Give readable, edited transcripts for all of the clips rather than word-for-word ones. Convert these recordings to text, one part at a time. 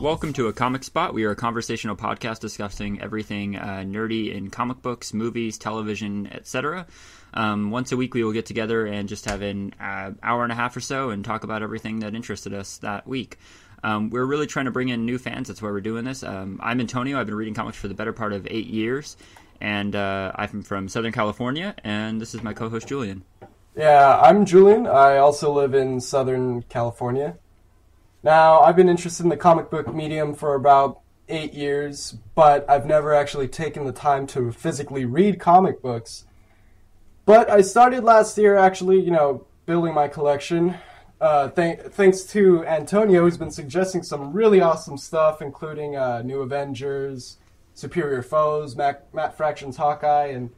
welcome to A Comic Spot. We are a conversational podcast discussing everything nerdy in comic books, movies, television, etc. Once a week we will get together and just have an hour and a half or so and talk about everything that interested us that week. We're really trying to bring in new fans. That's why we're doing this. I'm Antonio. I've been reading comics for the better part of 8 years, and I'm from Southern California, and this is my co-host Julian. Yeah, I'm Julian. I also live in Southern California. Now, I've been interested in the comic book medium for about 8 years, but I've never actually taken the time to physically read comic books. But I started last year actually, building my collection. Thanks to Antonio, who's been suggesting some really awesome stuff, including New Avengers, Superior Foes, Matt Fraction's Hawkeye, and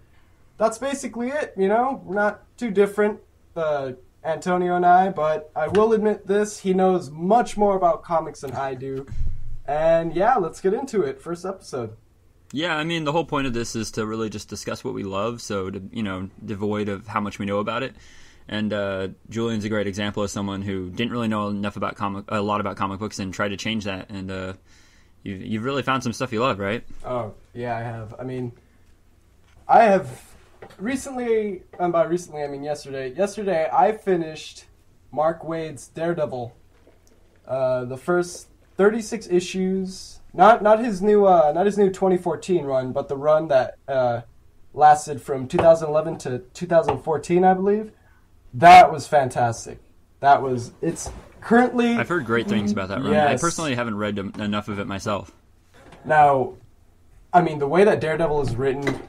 that's basically it, We're not too different, Antonio and I, but I will admit this, he knows much more about comics than I do. And yeah, let's get into it. First episode. Yeah, I mean, the whole point of this is to really just discuss what we love, so to, devoid of how much we know about it. And Julian's a great example of someone who didn't really know a lot about comic books and tried to change that. And you've really found some stuff you love, right? Oh, yeah, I have. I mean, I have recently, and by recently I mean yesterday. Yesterday I finished Mark Waid's Daredevil. The first 36 issues, not his new 2014 run, but the run that lasted from 2011 to 2014, I believe. That was fantastic. It's currently... I've heard great things about that run. Yes. I personally haven't read enough of it myself. Now, I mean, the way that Daredevil is written,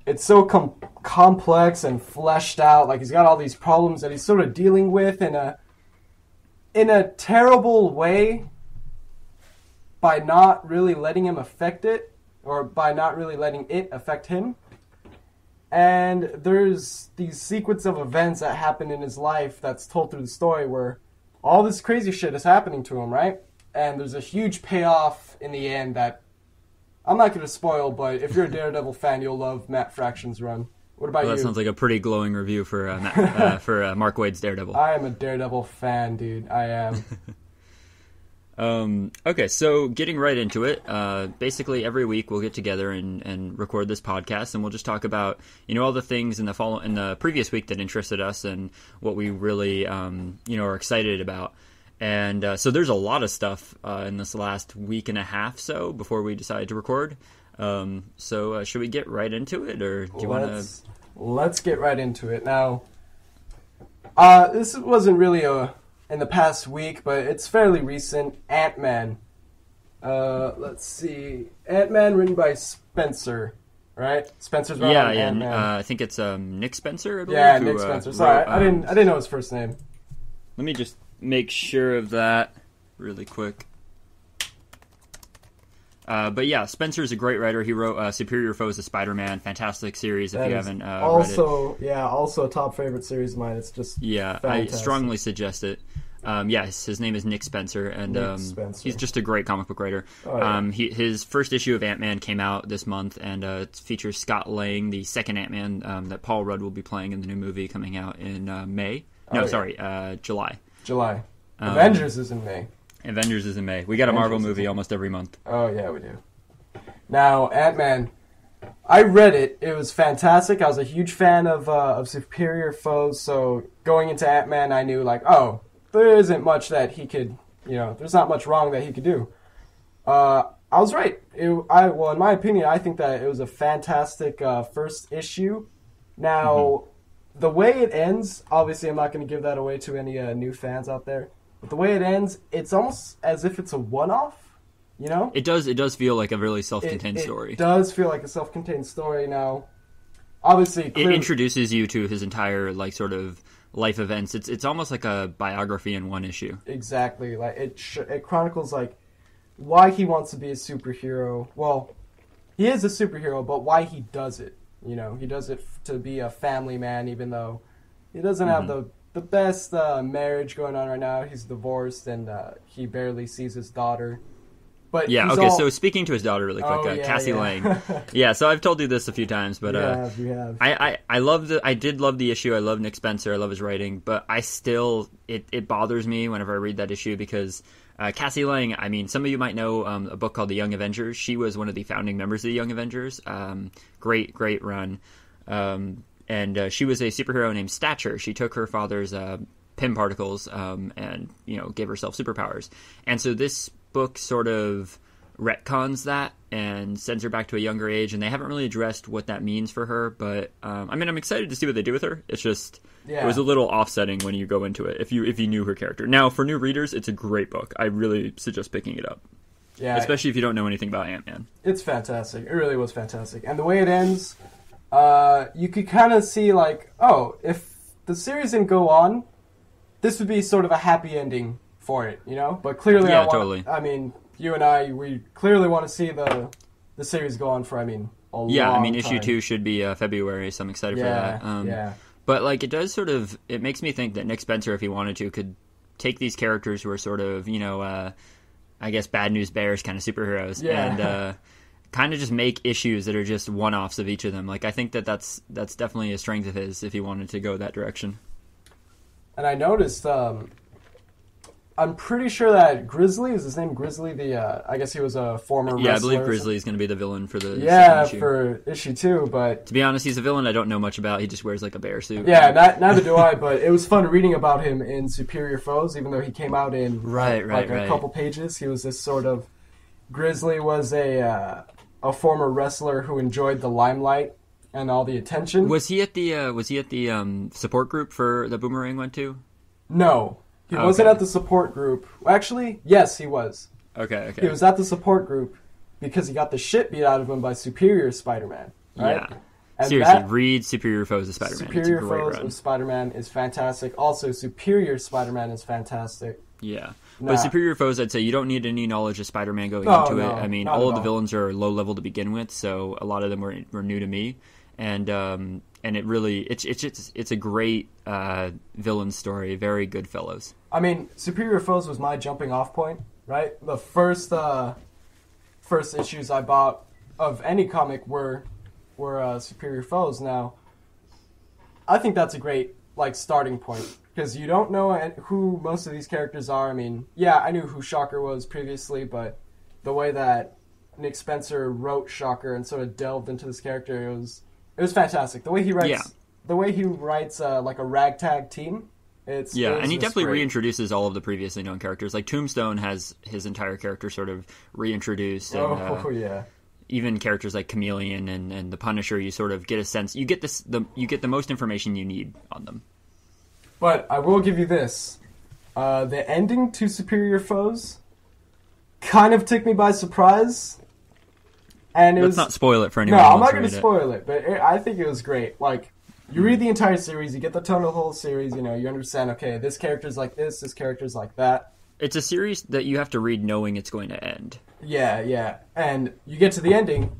it's so complex and fleshed out. Like, he's got all these problems that he's sort of dealing with in a terrible way by not really letting him affect it, or by not really letting it affect him. And there's these sequence of events that happen in his life that's told through the story where all this crazy shit is happening to him, right? And there's a huge payoff in the end that I'm not going to spoil, but if you're a Daredevil fan, you'll love Matt Fraction's run. What about you? That sounds like a pretty glowing review for Mark Waid's Daredevil. I am a Daredevil fan, dude. I am. Okay, so getting right into it, basically every week we'll get together and record this podcast, and we'll just talk about, all the things in the previous week that interested us and what we really, are excited about. And so there's a lot of stuff in this last week and a half so before we decided to record. So should we get right into it, or do you want to... Let's get right into it. Now, this wasn't really in the past week, but it's fairly recent. Ant-Man. Let's see. Ant-Man written by Spencer, right? Spencer's writing Ant-Man. I think it's Nick Spencer, I believe. Yeah, Nick Spencer. Sorry, I didn't know his first name. Let me just make sure of that really quick. But yeah, Spencer's a great writer. He wrote Superior Foes of Spider-Man, fantastic series if you haven't read it. Yeah, also a top favorite series of mine. It's just fantastic. I strongly suggest it. Yes, his name is Nick Spencer, and he's just a great comic book writer. Oh, yeah. His first issue of Ant-Man came out this month, and it features Scott Lang, the second Ant-Man that Paul Rudd will be playing in the new movie coming out in July. July. Avengers is in May. Avengers is in May. We got a Marvel movie almost every month. Oh, yeah, we do. Now, Ant-Man, I read it. It was fantastic. I was a huge fan of Superior Foes, so going into Ant-Man, I knew, there isn't much that he could, there's not much wrong that he could do. I was right. In my opinion, I think that it was a fantastic first issue. Now, the way it ends, obviously I'm not going to give that away to any new fans out there, but the way it ends, it's almost as if it's a one-off, It does feel like a really self-contained story. It does feel like a self-contained story. Now, obviously... It introduces you to his entire, sort of life events. It's almost like a biography in one issue. Exactly. It chronicles, why he wants to be a superhero. Well, he is a superhero, but why he does it. He does it to be a family man, even though he doesn't have the best marriage going on right now. He's divorced, and he barely sees his daughter. But yeah, okay, so speaking to his daughter really quick, Cassie Lang. Yeah, so I've told you this a few times, but you have. I did love the issue. I love Nick Spencer. I love his writing, but I still, it bothers me whenever I read that issue because Cassie Lang, I mean, some of you might know a book called The Young Avengers. She was one of the founding members of the Young Avengers. Great run. And she was a superhero named Stature. She took her father's Pym particles and, gave herself superpowers. And so this book sort of retcons that and sends her back to a younger age. And they haven't really addressed what that means for her. But, I'm excited to see what they do with her. It's just... Yeah. It was a little offsetting when you go into it if you knew her character. Now, for new readers, it's a great book. I really suggest picking it up. Yeah, especially if you don't know anything about Ant-Man. It's fantastic. It really was fantastic. And the way it ends, you could kind of see if the series didn't go on, this would be sort of a happy ending for it, But clearly, totally. You and I, we clearly want to see the series go on for, a long time. Issue 2 should be February, so I'm excited for that. Yeah. But, it does it makes me think that Nick Spencer, if he wanted to, could take these characters who are sort of, I guess bad news bears kind of superheroes and kind of just make issues that are just one-offs of each of them. I think that's definitely a strength of his if he wanted to go that direction. And I noticed, I'm pretty sure that Grizzly, is his name Grizzly? I guess he was a former wrestler. Yeah, I believe Grizzly is going to be the villain for the second issue. For issue 2, but... To be honest, he's a villain I don't know much about. He just wears a bear suit. Yeah, neither do I, but it was fun reading about him in Superior Foes, even though he came out in a couple pages. He was this sort of... Grizzly was a former wrestler who enjoyed the limelight and all the attention. Was he at the support group that Boomerang went to? No. He wasn't at the support group. Actually, yes, he was. Okay. He was at the support group because he got the shit beat out of him by Superior Spider-Man. Right? Yeah. And seriously, read Superior Foes of Spider-Man. Superior Foes of Spider-Man is fantastic. Also, Superior Spider-Man is fantastic. Yeah. But Superior Foes, I'd say you don't need any knowledge of Spider-Man going into it. All of the villains are low level to begin with, so a lot of them were new to me. And it really it's a great villain story, very good fellows. Superior Foes was my jumping off point, right? The first issues I bought of any comic were Superior Foes. Now, I think that's a great starting point because you don't know who most of these characters are. I knew who Shocker was previously, but the way that Nick Spencer wrote Shocker and sort of delved into this character, it was fantastic. The way he writes a ragtag team. And he definitely reintroduces all of the previously known characters. Tombstone has his entire character sort of reintroduced. And, even characters like Chameleon and the Punisher, you sort of get a sense. You get the most information you need on them. But I will give you this: the ending to Superior Foes kind of took me by surprise. And let's not spoil it for anyone. No, I'm not going to spoil it, but I think it was great. You read the entire series, you get the tone of the whole series, you understand, okay, this character's like this character's like that. It's a series that you have to read knowing it's going to end. Yeah. And you get to the ending,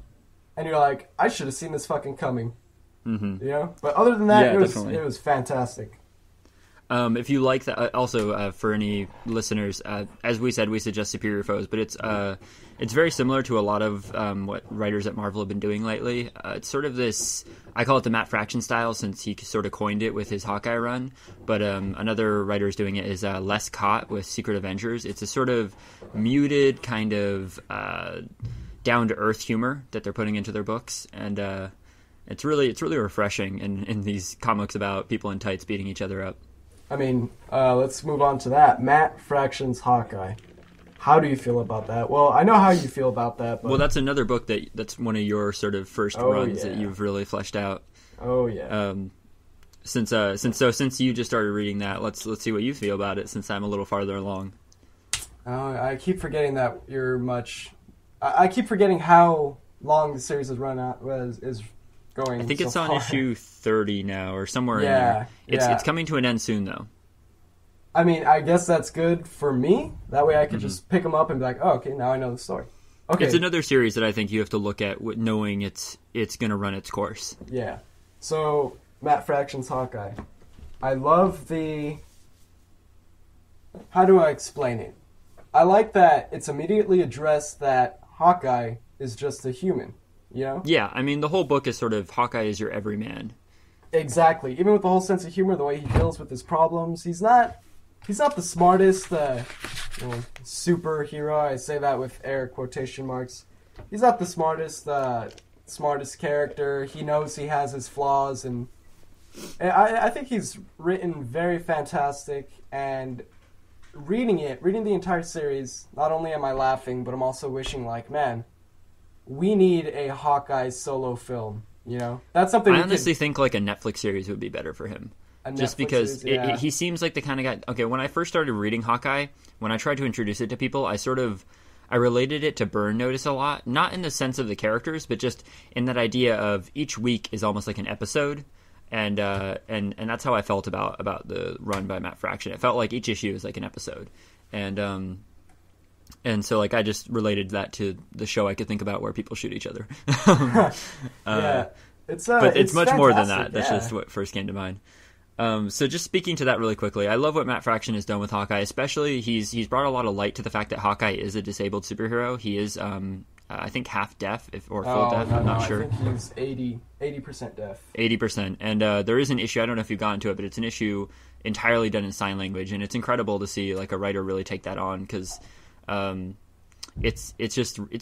and you're like, I should have seen this fucking coming. Mm-hmm. But other than that, it was fantastic. If you like that, also for any listeners, as we said, we suggest Superior Foes, but it's very similar to a lot of what writers at Marvel have been doing lately. It's sort of this, I call it the Matt Fraction style, since he sort of coined it with his Hawkeye run. But another writer is doing it is Les Cott with Secret Avengers. It's a sort of muted kind of down to earth humor that they're putting into their books, and it's really refreshing in these comics about people in tights beating each other up. Let's move on to that. Matt Fraction's Hawkeye. How do you feel about that? Well, I know how you feel about that. But... Well, that's another book that's one of your sort of first runs that you've really fleshed out. Oh yeah. Since you just started reading that, let's see what you feel about it. Since I'm a little farther along. I keep forgetting that you're much. I keep forgetting how long the series is going. I think it's so on far. issue 30 now, or somewhere in there. It's coming to an end soon, though. I guess that's good for me. That way I could just pick them up and be like, oh, okay, now I know the story. Okay. It's another series that I think you have to look at knowing it's going to run its course. Yeah. So, Matt Fraction's Hawkeye. I love how do I explain it? I like that it's immediately addressed that Hawkeye is just a human, Yeah, the whole book is sort of Hawkeye is your everyman. Exactly. Even with the whole sense of humor, the way he deals with his problems, he's not the smartest, superhero. I say that with air quotation marks. He's not the smartest character. He knows he has his flaws, and I think he's written very fantastic. And reading the entire series, not only am I laughing, but I'm also wishing, like, man, we need a Hawkeye solo film. You know, that's something. I honestly think like a Netflix series would be better for him. Just because he seems like the kind of guy. Okay, when I first started reading Hawkeye, when I tried to introduce it to people, I related it to Burn Notice a lot, not in the sense of the characters, but just in that idea of each week is almost like an episode, and that's how I felt about the run by Matt Fraction. It felt like each issue is like an episode, and so like I just related that to the show I could think about where people shoot each other. Yeah, but it's much fantastic. more than that. That's just what first came to mind. So just speaking to that really quickly, I love what Matt Fraction has done with Hawkeye. Especially, he's brought a lot of light to the fact that Hawkeye is a disabled superhero. He is, I think, half deaf or full deaf. I'm not sure. I think he's 80% deaf. 80%. And there is an issue. I don't know if you've gotten to it, but it's an issue entirely done in sign language, and it's incredible to see like a writer really take that on because. It's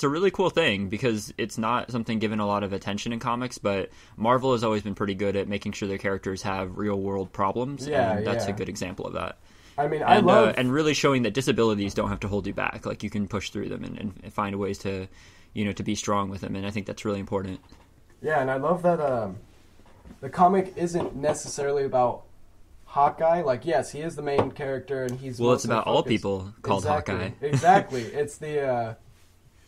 a really cool thing because it's not something given a lot of attention in comics, but Marvel has always been pretty good at making sure their characters have real world problems, and that's a good example of that. I mean, and really showing that disabilities don't have to hold you back. Like you can push through them and find ways to, to be strong with them, and I think that's really important. Yeah, and I love that the comic isn't necessarily about Hawkeye. Like, yes, he is the main character, and he's it's about all people called Hawkeye. Exactly. It's the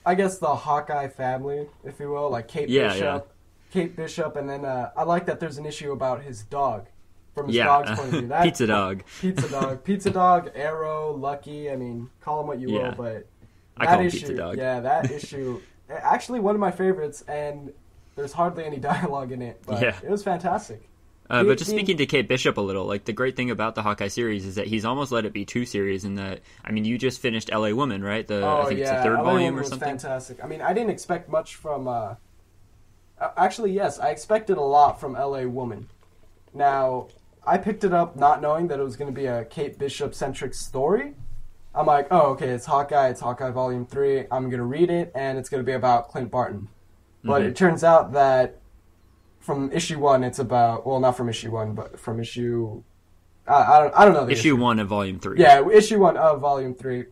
I guess the Hawkeye family, if you will, like Kate Bishop, and then I like that there's an issue about his dog from his dog's point of view. Pizza dog, Arrow, Lucky. I mean, call him what you will, but I call him Pizza Dog. Yeah, that issue, actually one of my favorites, and there's hardly any dialogue in it, but it was fantastic. But just speaking to Kate Bishop a little, like the great thing about the Hawkeye series is that he's almost let it be two series in that, I mean, you just finished LA Woman, right? I think it's the third volume or something. Fantastic. I mean, I didn't expect much from, actually, yes, I expected a lot from LA Woman. Now, I picked it up not knowing that it was going to be a Kate Bishop-centric story. I'm like, oh, okay, it's Hawkeye Volume 3, I'm going to read it, and it's going to be about Clint Barton. But it turns out that from issue 1, it's about, well, not from issue 1, but from issue, I don't know the issue 1 of volume 3. Yeah, issue 1 of volume 3,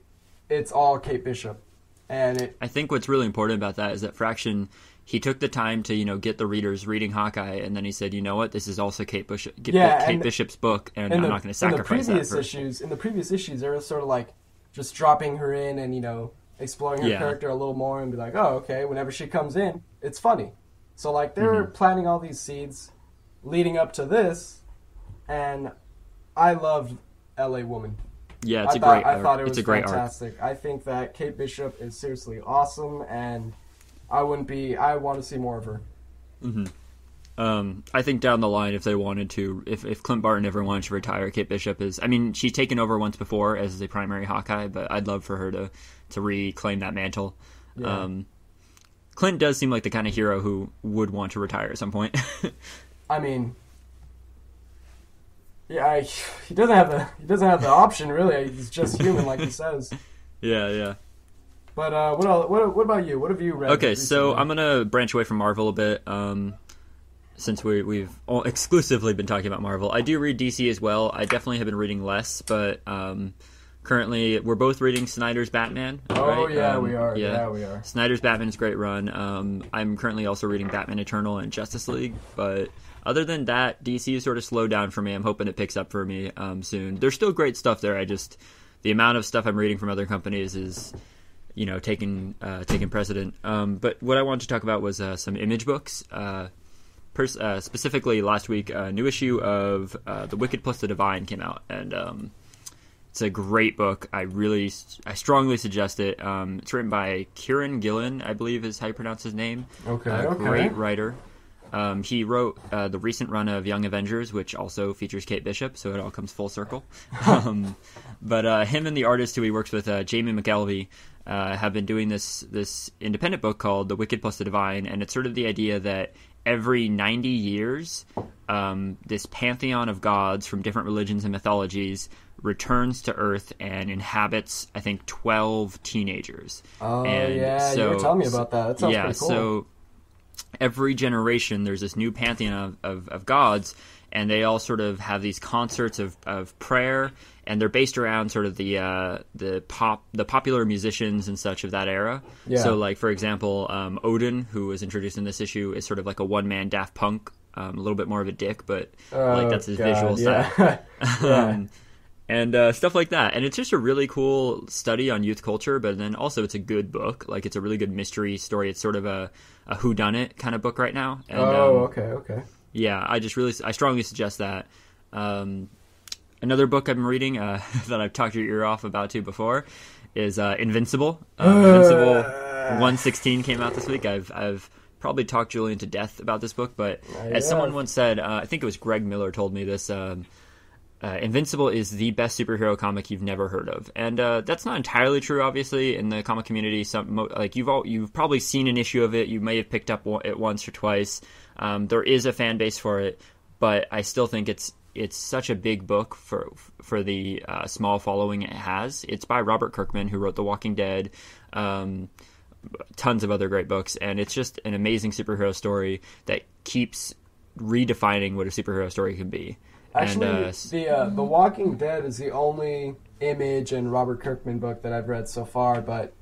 it's all Kate Bishop. And I think what's really important about that is that Fraction, he took the time to, get the readers reading Hawkeye, and then he said, you know what, this is also Kate Bishop's book, and I'm not going to sacrifice that. In the previous issues, they were sort of like just dropping her in and, exploring her character a little more and be like, oh, okay, whenever she comes in, it's funny. So, like, they were planting all these seeds leading up to this, and I loved L.A. Woman. Yeah, it's a great arc. I thought it was fantastic. I think that Kate Bishop is seriously awesome, and I want to see more of her. I think down the line, if they wanted to, if Clint Barton ever wanted to retire, Kate Bishop is, I mean, she's taken over once before as the primary Hawkeye, but I'd love for her to reclaim that mantle. Yeah. Clint does seem like the kind of hero who would want to retire at some point. I mean, yeah, he doesn't have the option really. He's just human, like he says. Yeah. But what about you? What have you read? Okay, so I'm gonna branch away from Marvel a bit. Since we've all exclusively been talking about Marvel, I do read DC as well. I definitely have been reading less, but currently we're both reading Snyder's Batman. Oh, right? yeah, we are. Yeah, we are. Snyder's Batman is a great run. I'm currently also reading Batman Eternal and Justice League, but other than that, DC is sort of slowed down for me. I'm hoping it picks up for me soon. There's still great stuff there. The amount of stuff I'm reading from other companies is, taking precedent. But what I wanted to talk about was some image books. Specifically, last week, a new issue of The Wicked Plus the Divine came out, and it's a great book. I strongly suggest it. It's written by Kieran Gillen, I believe is how you pronounce his name. Okay. Great writer. He wrote the recent run of Young Avengers, which also features Kate Bishop, so it all comes full circle. But him and the artist who he works with, Jamie McKelvey, have been doing this independent book called The Wicked Plus the Divine, and it's sort of the idea that every 90 years, this pantheon of gods from different religions and mythologies returns to Earth and inhabits, I think, 12 teenagers. Oh, and yeah, you were telling me about that. That sounds pretty cool. So every generation there's this new pantheon of gods, and they all sort of have these concerts of prayer, and they're based around sort of the popular musicians and such of that era. Yeah. So, like, for example, Odin, who was introduced in this issue, is sort of like a one-man Daft Punk, a little bit more of a dick, but like that's his visual style. Yeah. And stuff like that. And it's just a really cool study on youth culture, but then also it's a good book. Like, it's a really good mystery story. It's sort of a whodunit kind of book right now. And, okay. Yeah, I strongly suggest that. Another book I've been reading that I've talked your ear off about too before is Invincible. Invincible 116 came out this week. I've probably talked Julian to death about this book, but as someone once said, I think it was Greg Miller told me this, Invincible is the best superhero comic you've never heard of, and that's not entirely true. Obviously, in the comic community, you've probably seen an issue of it. You may have picked up it once or twice. There is a fan base for it, but I still think it's such a big book for the small following it has. It's by Robert Kirkman, who wrote The Walking Dead, tons of other great books, and it's just an amazing superhero story that keeps redefining what a superhero story can be. Actually, The Walking Dead is the only Image and Robert Kirkman book that I've read so far, but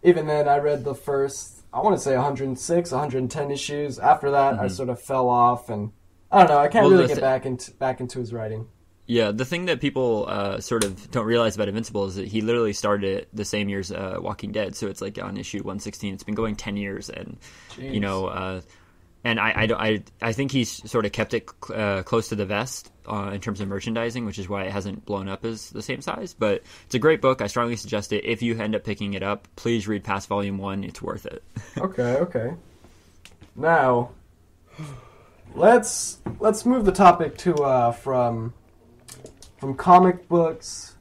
even then I read the first, I want to say 106, 110 issues. After that, I sort of fell off, and I don't know, I can't really get back into his writing. Yeah, the thing that people sort of don't realize about Invincible is that he literally started it the same year as Walking Dead, so it's like on issue 116. It's been going 10 years, and Jeez. you know, and I think he's sort of kept it close to the vest in terms of merchandising, which is why it hasn't blown up as the same size. But it's a great book. I strongly suggest it. If you end up picking it up, please read past volume 1. It's worth it. Okay. Now, let's move the topic to from comic books.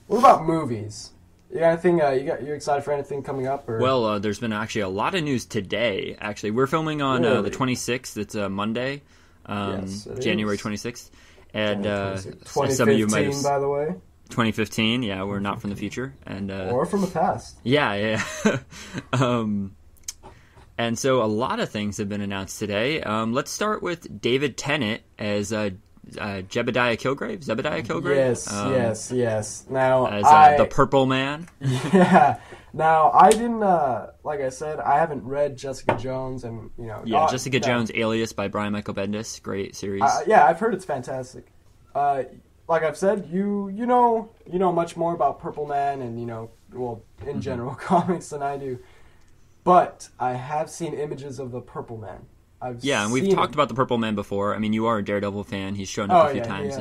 What about movies? You got anything? You're excited for anything coming up? Or? Well, there's been actually a lot of news today. Actually, we're filming on the 26th. It's Monday, yes, January 26th, and 2015, some of you might have, by the way. 2015. Yeah, we're not from the future, and or from the past. Yeah. And so a lot of things have been announced today. Let's start with David Tennant as Zebediah Killgrave. Yes. Now, as the Purple Man. Yeah. Now, I didn't. Like I said, I haven't read Jessica Jones, and Jessica Jones, Alias by Brian Michael Bendis, great series. I've heard it's fantastic. Like I've said, you know much more about Purple Man and in general comics than I do. But I have seen images of the Purple Man. And we've talked about the Purple Man before. I mean, you are a Daredevil fan. He's shown up a few times.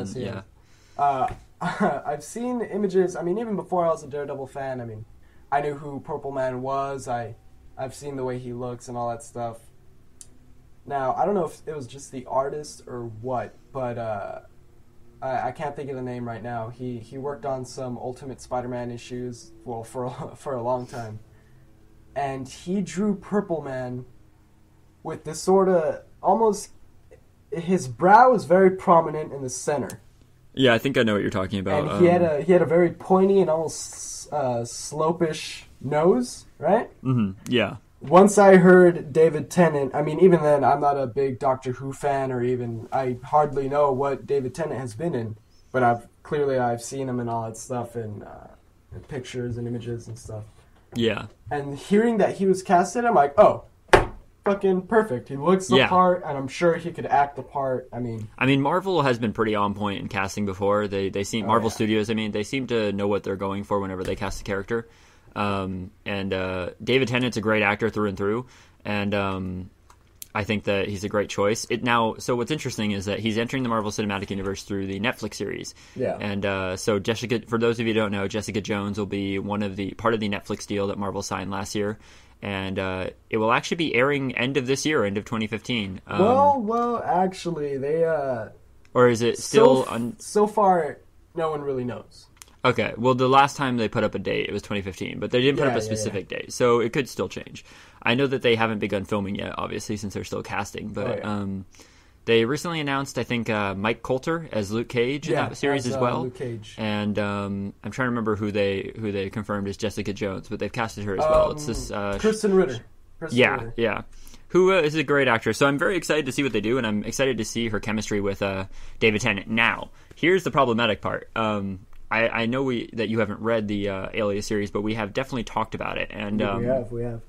I've seen images. I mean, even before I was a Daredevil fan, I mean, I knew who Purple Man was. I've seen the way he looks and all that stuff. Now, I don't know if it was just the artist or what, but I can't think of the name right now. He worked on some Ultimate Spider-Man issues, for a long time. And he drew Purple Man with this sort of almost, his brow is very prominent in the center. Yeah, I think I know what you're talking about. And he had a very pointy and almost slopish nose, right? Mm-hmm. Yeah. Once I heard David Tennant, I mean, even then, I'm not a big Doctor Who fan, or even I hardly know what David Tennant has been in, but I've seen him and all that stuff in pictures and images and stuff. Yeah. And hearing that he was casted, I'm like, oh, fucking perfect. He looks the part, and I'm sure he could act the part. I mean, Marvel has been pretty on point in casting before. They seem Marvel Studios. I mean, they seem to know what they're going for whenever they cast a character. And David Tennant's a great actor through and through, and I think that he's a great choice. So what's interesting is that he's entering the Marvel Cinematic Universe through the Netflix series. Yeah. And so Jessica, for those of you who don't know, Jessica Jones will be part of the Netflix deal that Marvel signed last year. And it will actually be airing end of this year, end of 2015. Well, actually, they... or is it still... So far, no one really knows. Okay, well, the last time they put up a date, it was 2015, but they didn't put up a specific date, so it could still change. I know that they haven't begun filming yet, obviously, since they're still casting, but They recently announced, I think, Mike Coulter as Luke Cage in that series as well. Luke Cage. And I'm trying to remember who they confirmed as Jessica Jones, but they've casted her as well. It's this Kristen Ritter. Ritter. Yeah. Who is a great actress. So I'm very excited to see what they do, and I'm excited to see her chemistry with David Tennant. Now, here's the problematic part. I know that you haven't read the Alias series, but we have definitely talked about it. And we have.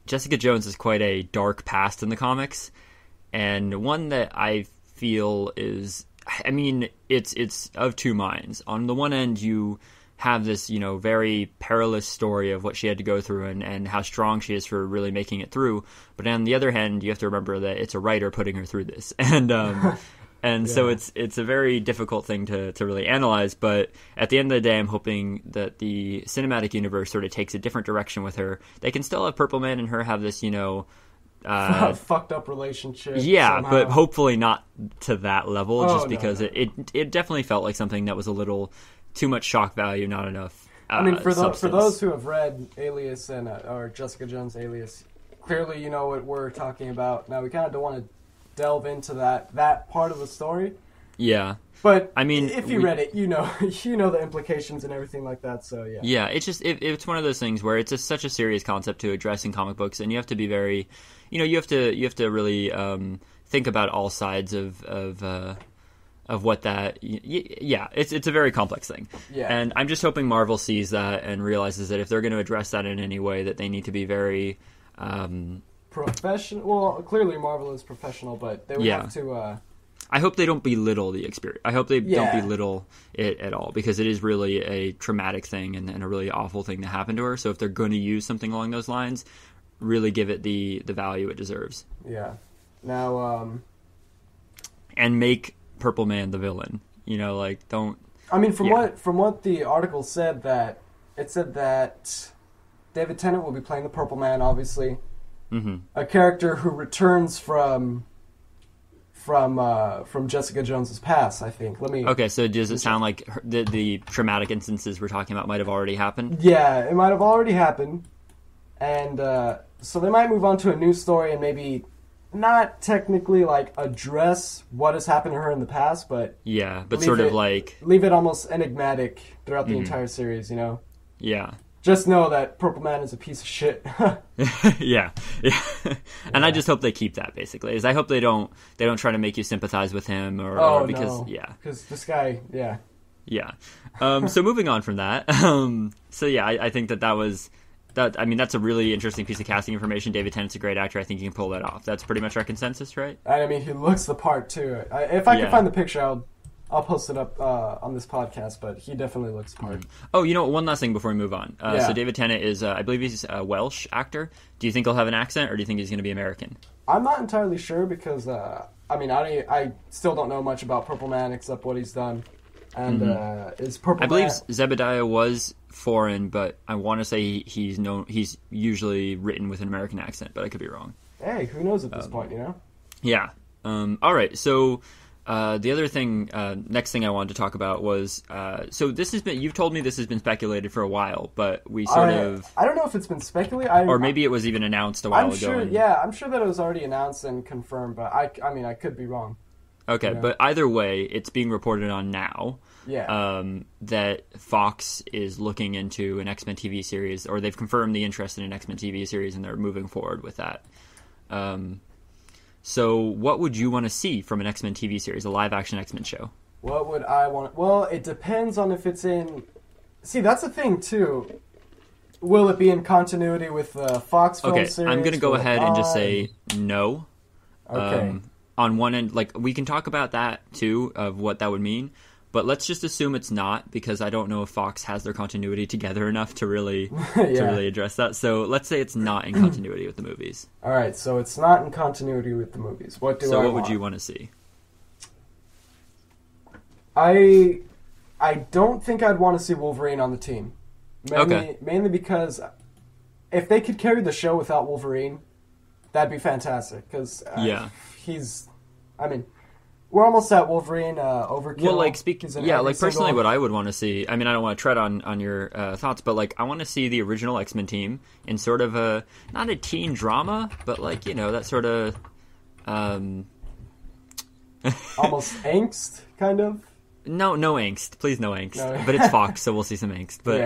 Jessica Jones is quite a dark past in the comics, and one that I feel is, I mean, it's of two minds. On the one end, you have this, very perilous story of what she had to go through and how strong she is for really making it through. But on the other hand, you have to remember that it's a writer putting her through this. And so it's a very difficult thing to really analyze. But at the end of the day, I'm hoping that the cinematic universe sort of takes a different direction with her. They can still have Purple Man and her have this, fucked up relationship. Yeah, somehow. but hopefully not to that level, because it definitely felt like something that was a little too much shock value, not enough. I mean, for those who have read Alias and or Jessica Jones Alias, clearly you know what we're talking about. Now we kind of don't want to delve into that part of the story. Yeah, but I mean, if you read it, you know the implications and everything like that. So yeah. Yeah, it's just it's one of those things where it's such a serious concept to address in comic books, and you have to be very, you have to really think about all sides of what that. Yeah, it's a very complex thing. Yeah, and I'm just hoping Marvel sees that and realizes that if they're going to address that in any way, that they need to be very. Professional. Well, clearly Marvel is professional, but they would have to. I hope they don't belittle the experience. I hope they don't belittle it at all, because it is really a traumatic thing and a really awful thing to happen to her. So if they're going to use something along those lines, really give it the value it deserves. Yeah. Now. And make Purple Man the villain. Don't. I mean, from what the article said, that it said that David Tennant will be playing the Purple Man, obviously. Mm-hmm. A character who returns from Jessica Jones's past, I think. Okay, so does it sound like the traumatic instances we're talking about might have already happened? Yeah, it might have already happened, and so they might move on to a new story and maybe not technically address what has happened to her in the past, but sort of leave it almost enigmatic throughout the entire series. Yeah. Just know that Purple Man is a piece of shit. Yeah. And I just hope they keep that, basically. I hope they don't try to make you sympathize with him because this guy, yeah. Yeah. So moving on from that. I think that was that. I mean, that's a really interesting piece of casting information. David Tennant's a great actor. I think he can pull that off. That's pretty much our consensus, right? I mean, he looks the part too. If I can find the picture, I'll post it up on this podcast, but he definitely looks the part. Oh, one last thing before we move on. So David Tennant is, I believe he's a Welsh actor. Do you think he'll have an accent, or do you think he's going to be American? I'm not entirely sure because, I still don't know much about Purple Man except what he's done. And is Purple Man... I believe Zebediah was foreign, but I want to say he's usually written with an American accent, but I could be wrong. Hey, who knows at this point, Yeah. All right, so... the other thing, next thing I wanted to talk about was, so this has been, you've told me this has been speculated for a while, but we I don't know if it's been speculated. Or maybe it was even announced a while ago. I'm sure that it was already announced and confirmed, but I mean, I could be wrong. Okay, but either way, it's being reported on now. Yeah. That Fox is looking into an X-Men TV series, or they've confirmed the interest in an X-Men TV series, and they're moving forward with that. So what would you want to see from an X-Men TV series, a live-action X-Men show? What would I want? Well, it depends on if it's in... See, that's the thing, too. Will it be in continuity with the Fox film series? Okay, I'm going to go ahead and just say no. Okay. On one end, we can talk about that, too, of what that would mean. But let's just assume it's not, because I don't know if Fox has their continuity together enough to really to really address that. So let's say it's not in continuity with the movies. All right, so it's not in continuity with the movies. What would you want to see? I don't think I'd want to see Wolverine on the team. Mainly because if they could carry the show without Wolverine, that'd be fantastic. Because we're almost at Wolverine overkill. Well, personally, what I would want to see. I mean, I don't want to tread on your thoughts, but I want to see the original X-Men team in sort of not a teen drama, but that sort of almost angst, kind of. No angst. Please, no angst. No. But it's Fox, so we'll see some angst. But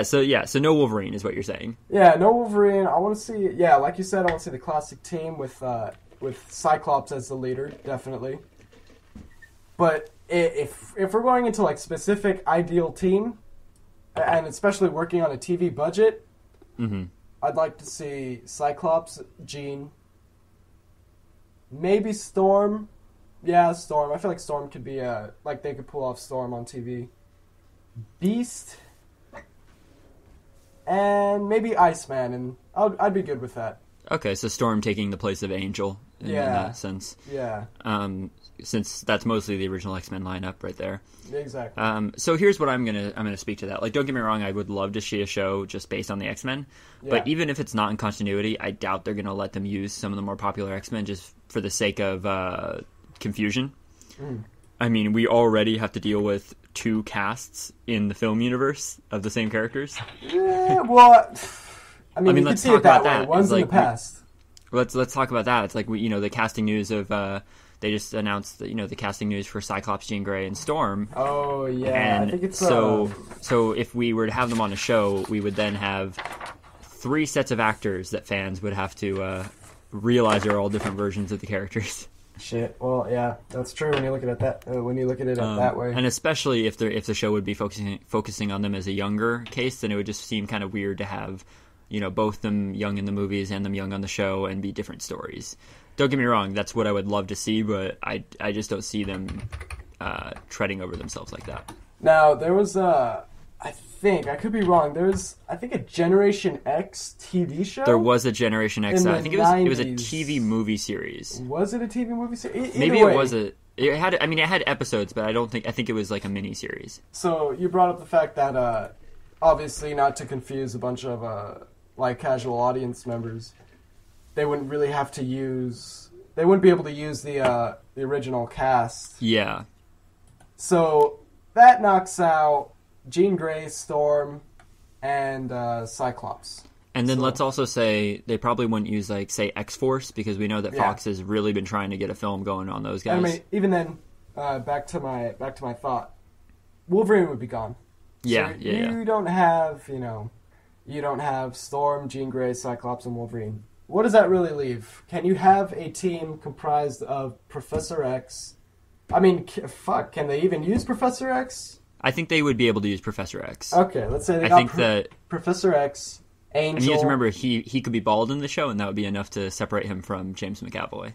so no Wolverine is what you're saying. Yeah, no Wolverine. I want to see. Yeah, like you said, I want to see the classic team with Cyclops as the leader, definitely. But if we're going into like specific ideal team, and especially working on a TV budget, I'd like to see Cyclops, Jean, maybe Storm. Yeah, Storm. I feel like Storm could be like they could pull off Storm on TV. Beast, and maybe Iceman, and I'd be good with that. Okay, so Storm taking the place of Angel in that sense. Yeah. Since that's mostly the original X-Men lineup right there. Exactly. So here's what I'm gonna speak to that. Like, don't get me wrong, I would love to see a show just based on the X-Men. Yeah. But even if it's not in continuity, I doubt they're gonna let them use some of the more popular X-Men just for the sake of confusion. I mean, we already have to deal with 2 casts in the film universe of the same characters. Yeah, well, I mean you let's can see talk it that about way. that. One's in the past. Let's talk about that. It's like the casting news of they just announced the casting news for Cyclops, Jean Grey, and Storm. Oh yeah, and I think it's so if we were to have them on a show, we would then have 3 sets of actors that fans would have to realize are all different versions of the characters. Shit. Well, yeah, that's true when you look at it that way. And especially if the show would be focusing on them as a younger case, then it would just seem kind of weird to have both them young in the movies and them young on the show and be different stories. Don't get me wrong, that's what I would love to see, but I just don't see them treading over themselves like that. Now, there was I could be wrong, there was, I think, a Generation X TV show? There was a Generation X, I think it was a 90s. TV movie series. Was it a TV movie series? Maybe it was it had episodes, but I think it was like a mini series. So, you brought up the fact that, obviously not to confuse a bunch of, casual audience members, they wouldn't be able to use the original cast. Yeah. So that knocks out Jean Grey, Storm, and Cyclops. And then let's also say they probably wouldn't use say X-Force, because we know that Fox has really been trying to get a film going on those guys. I mean, even then, back to my thought, Wolverine would be gone. Yeah, so you don't have Storm, Jean Grey, Cyclops, and Wolverine. What does that really leave? Can you have a team comprised of Professor X? I mean, can they even use Professor X? I think they would be able to use Professor X. Okay, let's say they got Professor X, Angel. And you have to remember, he could be bald in the show, and that would be enough to separate him from James McAvoy.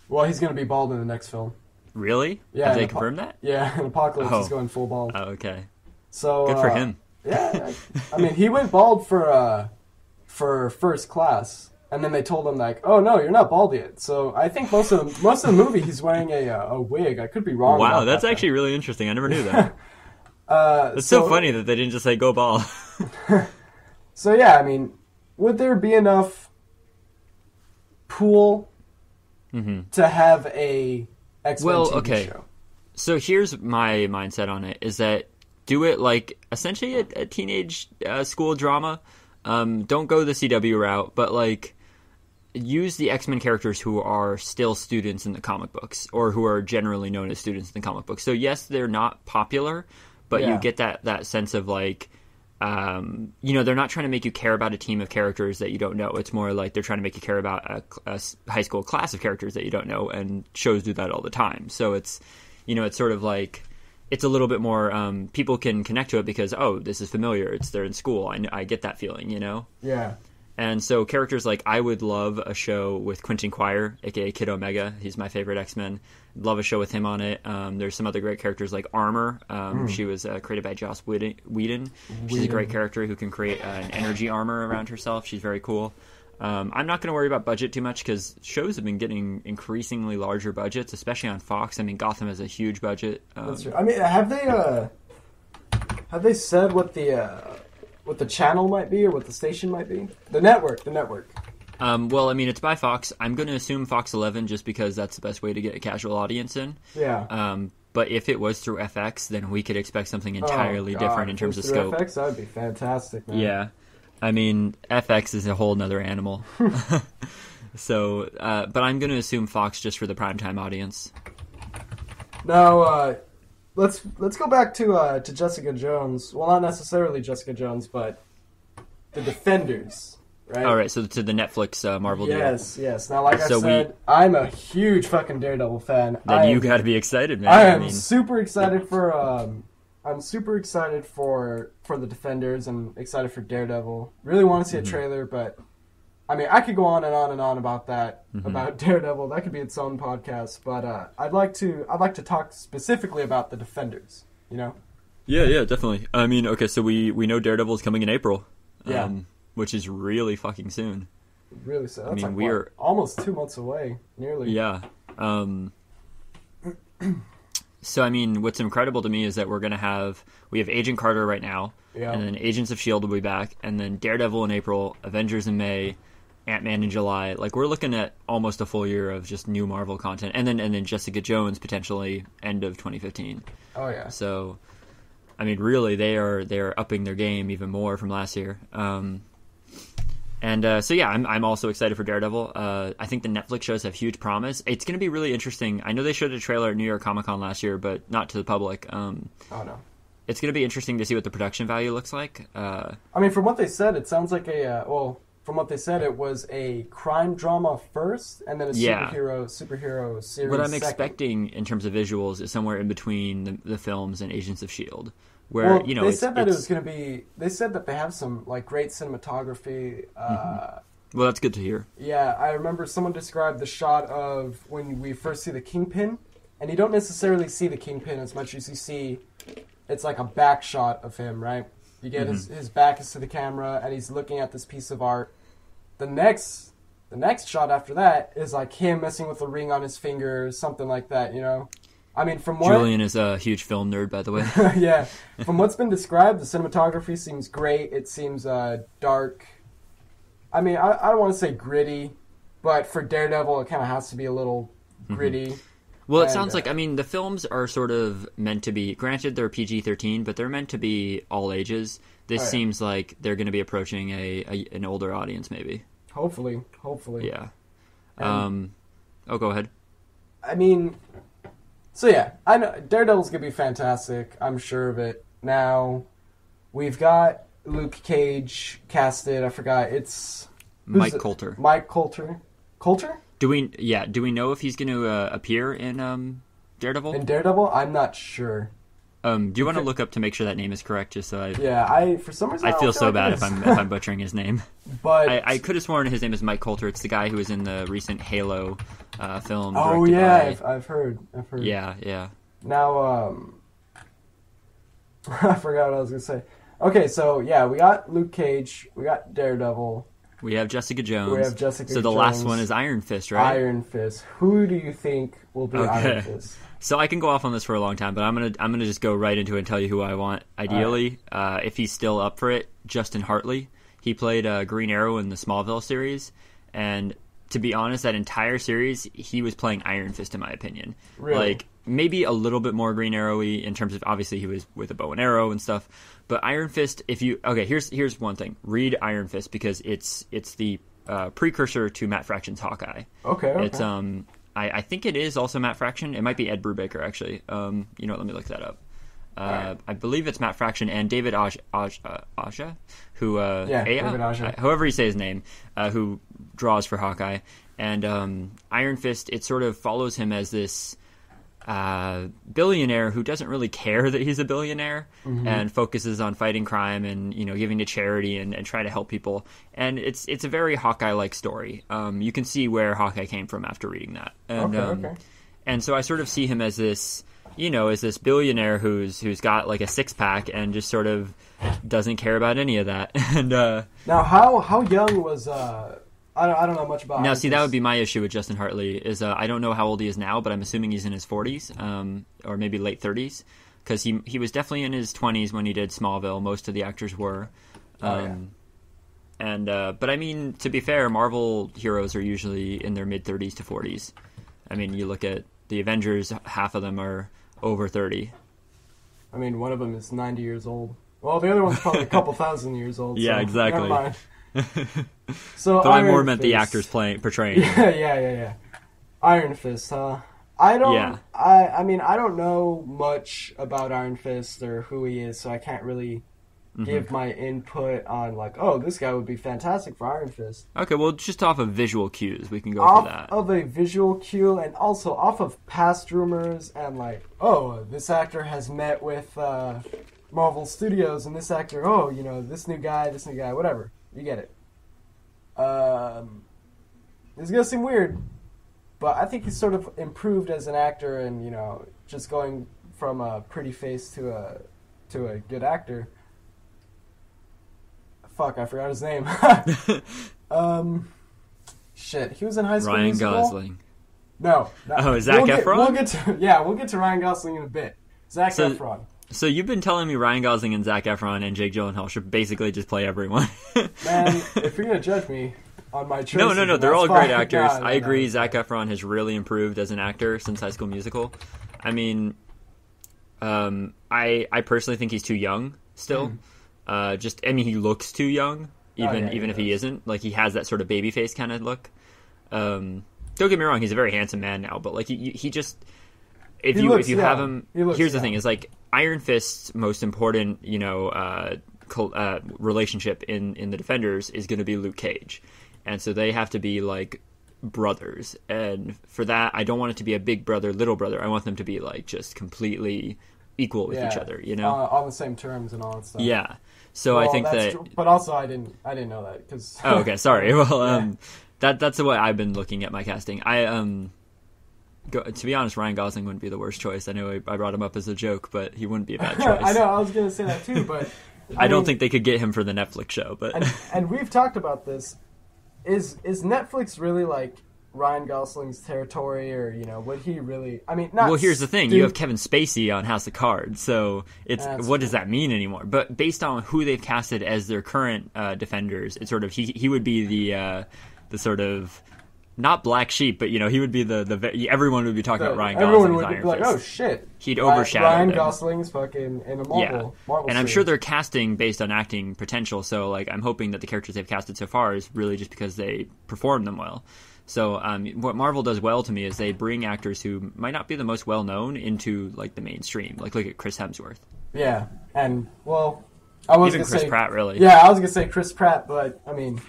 Well, he's going to be bald in the next film. Really? Yeah. Have they confirmed that? Yeah, in Apocalypse he's going full bald. Oh, okay. So good for him. Yeah, I mean, he went bald for First Class. And then they told him, oh, no, you're not bald yet. So I think most of the movie he's wearing a wig. I could be wrong. Wow, that's actually really interesting. I never knew that. It's so funny that they didn't just say go bald. So yeah, I mean, would there be enough pool to have a X-Men TV show? So here's my mindset on it: is that do it like essentially a teenage school drama. Don't go the CW route, but use the X-Men characters who are still students in the comic books, or who are generally known as students in the comic books. So yes, they're not popular, but you get that sense of they're not trying to make you care about a team of characters that you don't know. It's more like they're trying to make you care about a high school class of characters that you don't know, and shows do that all the time. So it's, it's sort of it's a little bit more, people can connect to it because, oh, this is familiar. They're in school. I get that feeling, Yeah. And so characters I would love a show with Quentin Quire, a.k.a. Kid Omega. He's my favorite X-Men. Love a show with him on it. There's some other great characters like Armor. She was created by Joss Whedon. She's a great character who can create an energy armor around herself. She's very cool. I'm not going to worry about budget too much because shows have been getting increasingly larger budgets, especially on Fox. I mean, Gotham has a huge budget. That's true. I mean, have they said what the channel might be or what the station might be? The network. Well, I mean, it's by Fox. I'm going to assume Fox 11 just because that's the best way to get a casual audience in. Yeah. But if it was through FX, then we could expect something entirely different in terms of scope. FX, that would be fantastic, man. Yeah. I mean, FX is a whole nother animal. So, but I'm going to assume Fox just for the primetime audience. Now, let's go back to Jessica Jones. Well, not necessarily Jessica Jones, but the Defenders. Right? All right, so to the Netflix Marvel deal. Yes. Now, like I said, I'm a huge fucking Daredevil fan. Then you got to be excited, man. I am super excited for. I'm super excited for the Defenders. I'm excited for Daredevil. Really want to see a trailer, but I mean, I could go on and on and on about that about Daredevil. That could be its own podcast. But I'd like to talk specifically about the Defenders. You know? Yeah, definitely. I mean, okay, so we know Daredevil is coming in April. Yeah. Which is really fucking soon. Really soon. That's we're almost 2 months away, nearly. Yeah. So, I mean, what's incredible to me is that we have Agent Carter right now, and then Agents of S.H.I.E.L.D. will be back, and then Daredevil in April, Avengers in May, Ant-Man in July. Like, we're looking at almost a full year of just new Marvel content, and then Jessica Jones potentially end of 2015. Oh, yeah. So, I mean, really, they are upping their game even more from last year. So yeah, I'm also excited for Daredevil. I think the Netflix shows have huge promise. It's going to be really interesting. I know they showed a trailer at New York Comic Con last year, but not to the public. Oh no. It's going to be interesting to see what the production value looks like. I mean, from what they said, it sounds like from what they said, it was a crime drama first, and then a superhero series. What I'm second. expecting in terms of visuals is somewhere in between the films and Agents of S.H.I.E.L.D. Where, they said that it was going to be. They said that they have some like great cinematography. Well, that's good to hear. Yeah, I remember someone described the shot of when we first see the Kingpin, and you don't necessarily see the Kingpin as much as you see. It's like a back shot of him, right? You get his back is to the camera, and he's looking at this piece of art. The next shot after that is like him messing with the ring on his finger, something like that. You know. I mean, Julian is a huge film nerd, by the way. Yeah. From what's been described, the cinematography seems great. It seems dark. I mean, I don't want to say gritty, but for Daredevil, it kind of has to be a little gritty. Well, it sounds like, I mean, the films are sort of meant to be, granted they're PG-13, but they're meant to be all ages. This seems like they're going to be approaching an older audience, maybe. Hopefully. Yeah. Go ahead. I mean... So yeah, I know Daredevil's gonna be fantastic. I'm sure of it. Now, we've got Luke Cage casted. I forgot. It's Mike Coulter. Mike Coulter. Coulter? Do we know if he's going to appear in Daredevil? In Daredevil, I'm not sure. Do you want to look up to make sure that name is correct? Just so for some reason I feel so bad if I'm butchering his name. But I could have sworn his name is Mike Coulter. It's the guy who was in the recent Halo film. Oh yeah, I've heard. Yeah. Now, I forgot what I was gonna say. Okay, so yeah, we got Luke Cage, we got Daredevil, we have Jessica Jones. So the Jones. last one is Iron Fist, right? Iron Fist. Who do you think will be Iron Fist? So I can go off on this for a long time, but I'm gonna just go right into it and tell you who I want. Ideally, if he's still up for it, Justin Hartley. He played Green Arrow in the Smallville series, and to be honest, that entire series he was playing Iron Fist in my opinion. Really? Like maybe a little bit more Green Arrow-y in terms of obviously he was with a bow and arrow and stuff, but Iron Fist. Here's one thing: read Iron Fist because it's the precursor to Matt Fraction's Hawkeye. Okay. It's I think it is also Matt Fraction. It might be Ed Brubaker, actually. Let me look that up. Right. I believe it's Matt Fraction and David Aja, who David Aja. however you say his name, who draws for Hawkeye. And Iron Fist, it sort of follows him as this billionaire who doesn't really care that he's a billionaire and focuses on fighting crime and giving to charity and try to help people. And it's a very Hawkeye-like story. You can see where Hawkeye came from after reading that. And, and so I sort of see him as this as this billionaire who's got like a six-pack and just sort of doesn't care about any of that. And now how young was I don't know much about. Now, see, that would be my issue with Justin Hartley. Is I don't know how old he is now, but I'm assuming he's in his 40s, or maybe late 30s, because he was definitely in his 20s when he did Smallville. Most of the actors were, but I mean, to be fair, Marvel heroes are usually in their mid 30s to 40s. I mean, you look at the Avengers; half of them are over 30. I mean, one of them is 90 years old. Well, the other one's probably a couple thousand years old. Yeah, so exactly. Never mind. So But I more Iron meant the Fist. actors portraying. Yeah. Iron Fist, huh? I don't. Yeah. I mean, I don't know much about Iron Fist or who he is, so I can't really give my input on like, oh, this guy would be fantastic for Iron Fist. Okay, well, just off of visual cues, we can go Off for that. of a visual cue, and also off of past rumors, and like, oh, this actor has met with Marvel Studios, and this actor, oh, you know, this new guy, whatever. You get it. It's gonna seem weird, but I think he's sort of improved as an actor, and you know, just going from a pretty face to a good actor. Fuck, I forgot his name. Shit, he was in High School Ryan Musical. Gosling. No. Oh, Zac Efron? We'll get to Ryan Gosling in a bit. Zac Efron. So you've been telling me Ryan Gosling and Zac Efron and Jake Gyllenhaal should basically just play everyone. Man, if you're gonna judge me on my choices, No, they're all great actors. No, I agree. Zac Efron has really improved as an actor since High School Musical. I mean, I personally think he's too young still. He looks too young, even if he isn't. Like, he has that sort of baby face kind of look. Don't get me wrong, he's a very handsome man now, but like he just if you have him, here's the thing: is like Iron Fist's most important, you know, relationship in the Defenders is going to be Luke Cage, and so they have to be like brothers. And for that, I don't want it to be a big brother, little brother. I want them to be like just completely equal with each other, you know, on the same terms and all that stuff. Yeah. So I think that, but also I didn't know that because. Oh, okay, sorry. Well, that's the way I've been looking at my casting. To be honest, Ryan Gosling wouldn't be the worst choice. I know I brought him up as a joke, but he wouldn't be a bad choice. I know, I was going to say that too, but I don't think they could get him for the Netflix show. But and we've talked about this. Is Netflix really like Ryan Gosling's territory, or you know, would he really? I mean, not. Well, here's the thing: you have Kevin Spacey on House of Cards, so what does that mean anymore? But based on who they've casted as their current Defenders, it's sort of he would be the sort of. Not black sheep, but you know, he would be the everyone would be talking about Ryan Gosling. Everyone would be like, "Oh shit!" He'd overshadow Ryan him. Gosling's fucking in a Marvel. And I'm sure they're casting based on acting potential. So, like, I'm hoping that the characters they've casted so far is really just because they perform them well. So, what Marvel does well to me is they bring actors who might not be the most well known into like the mainstream. Like, look at Chris Hemsworth. Yeah, and well, I was even Chris Pratt, really. Yeah, I was gonna say Chris Pratt, but I mean.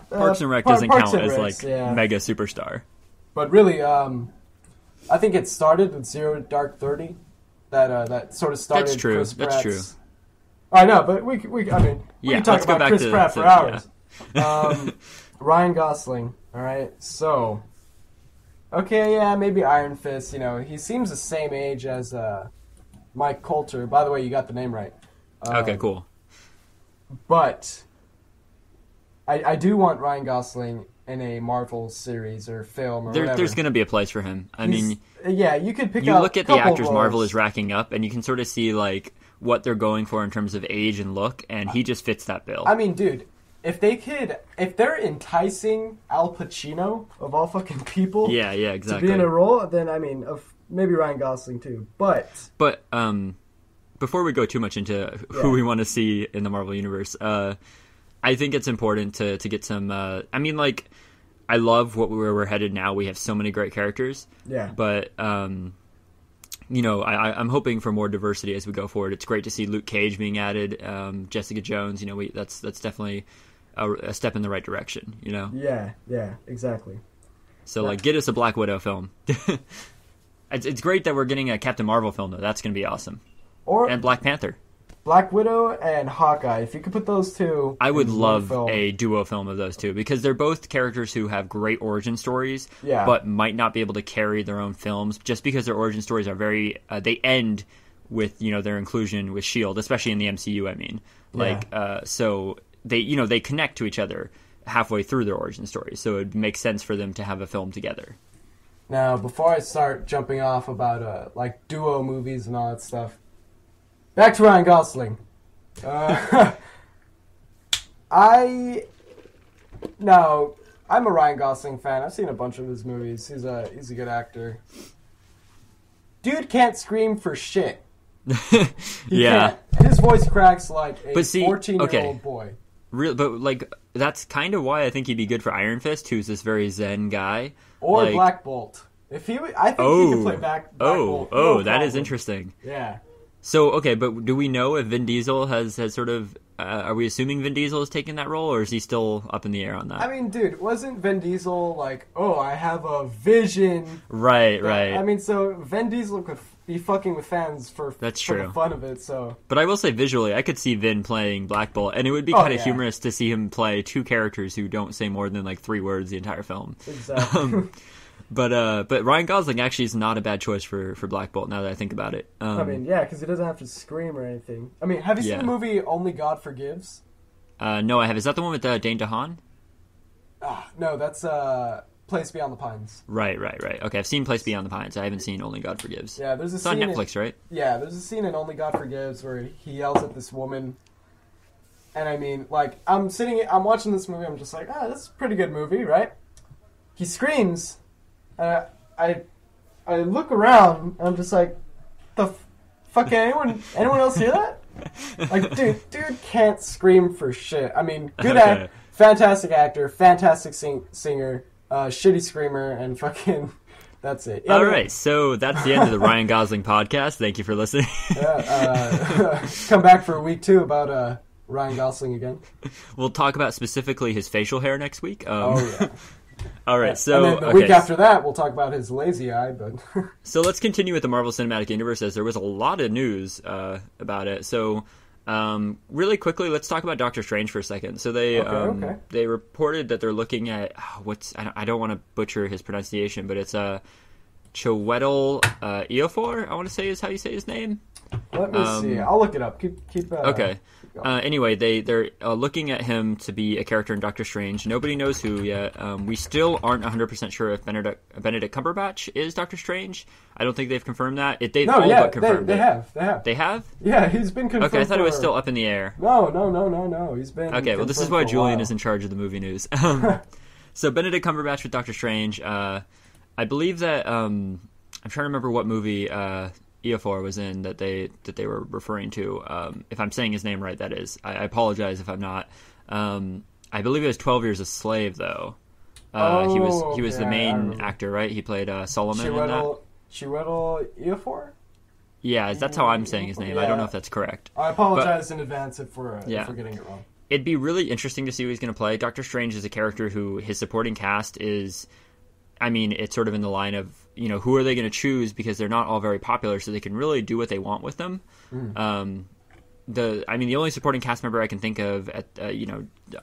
Parks and Rec doesn't count as like mega superstar. But really, I think it started with Zero Dark 30. That sort of started. That's true. Chris That's true. I know, but we can talk about Chris Pratt for hours. Yeah. Ryan Gosling. All right, so okay, yeah, maybe Iron Fist. You know, he seems the same age as Mike Coulter. By the way, you got the name right. Okay, cool. But. I do want Ryan Gosling in a Marvel series or film or whatever. There's going to be a place for him. I mean, yeah, you could pick. You look at the actors roles. Marvel is racking up, and you can sort of see like what they're going for in terms of age and look, and he just fits that bill. I mean, dude, if they're enticing Al Pacino of all fucking people, yeah, exactly, to be in a role, then I mean, maybe Ryan Gosling too. But before we go too much into who we want to see in the Marvel universe, I think it's important to get some. I mean, like, I love where we're headed now. We have so many great characters. Yeah. But you know, I'm hoping for more diversity as we go forward. It's great to see Luke Cage being added, Jessica Jones. You know, that's definitely a step in the right direction. You know. Yeah, exactly. So like, get us a Black Widow film. It's great that we're getting a Captain Marvel film though. That's going to be awesome. And Black Panther. Black Widow and Hawkeye. If you could put those two, I would love a duo film of those two because they're both characters who have great origin stories, but might not be able to carry their own films just because their origin stories are very. They end with their inclusion with Shield, especially in the MCU. I mean, so they connect to each other halfway through their origin stories, so it makes sense for them to have a film together. Now, before I start jumping off about like duo movies and all that stuff. Back to Ryan Gosling. I'm a Ryan Gosling fan. I've seen a bunch of his movies. He's a good actor. Dude can't scream for shit. He can't. His voice cracks like a 14-year-old boy. Real, but like that's kind of why I think he'd be good for Iron Fist, who's this very zen guy. Or like, Black Bolt. If he, I think he could play Black Bolt. No that is interesting. Yeah. So okay, but do we know if Vin Diesel has sort of? Are we assuming Vin Diesel is taking that role, or is he still up in the air on that? I mean, dude, wasn't Vin Diesel like, oh, I have a vision? Right. I mean, so Vin Diesel could be fucking with fans for the fun of it. So, but I will say visually, I could see Vin playing Black Bolt, and it would be kind of humorous to see him play two characters who don't say more than like 3 words the entire film. Exactly. But Ryan Gosling actually is not a bad choice for Black Bolt now that I think about it. I mean, yeah, because he doesn't have to scream or anything. I mean, have you seen the movie Only God Forgives? No, I have. Is that the one with Dane DeHaan? No, that's Place Beyond the Pines. Right. Okay, I've seen Place Beyond the Pines. I haven't seen Only God Forgives. Yeah, there's a it's scene on Netflix, right? Yeah, there's a scene in Only God Forgives where he yells at this woman. And I mean, like, I'm watching this movie, I'm just like, this is a pretty good movie, right? He screams... I look around and I'm just like, the fuck, anyone else hear that? Like, dude can't scream for shit. I mean, fantastic actor, fantastic singer, shitty screamer, and fucking, that's it. Yeah, Alright, so that's the end of the Ryan Gosling podcast. Thank you for listening. Come back for week 2 about Ryan Gosling again. We'll talk about specifically his facial hair next week. Yeah. All right, so... And then the week after that, we'll talk about his lazy eye, but... So let's continue with the Marvel Cinematic Universe, as there was a lot of news about it. So, really quickly, let's talk about Doctor Strange for a second. So they reported that they're looking at... I don't want to butcher his pronunciation, but it's Chiwetel Ejiofor, I want to say is how you say his name. Let me see. I'll look it up. Keep okay. Anyway, they're looking at him to be a character in Doctor Strange. Nobody knows who yet. We still aren't 100% sure if Benedict Cumberbatch is Doctor Strange. I don't think they've confirmed that. They've but confirmed they have. They have? Yeah, he's been confirmed. Okay, I thought it was still up in the air. No. He's been okay, well, this is why Julian is in charge of the movie news. So Benedict Cumberbatch with Doctor Strange. I believe that... I'm trying to remember what movie... Ejiofor was in that they were referring to. If I'm saying his name right, that is. I apologize if I'm not. I believe it was 12 Years a Slave, though. He was the main actor, right? He played Solomon in that. Chiwetel Ejiofor? Yeah, that's how I'm saying his name. Yeah. I don't know if that's correct. I apologize in advance if we're getting it wrong. It'd be really interesting to see who he's going to play. Doctor Strange is a character who his supporting cast is... I mean, it's sort of in the line of, who are they going to choose because they're not all very popular, so they can really do what they want with them. The only supporting cast member I can think of at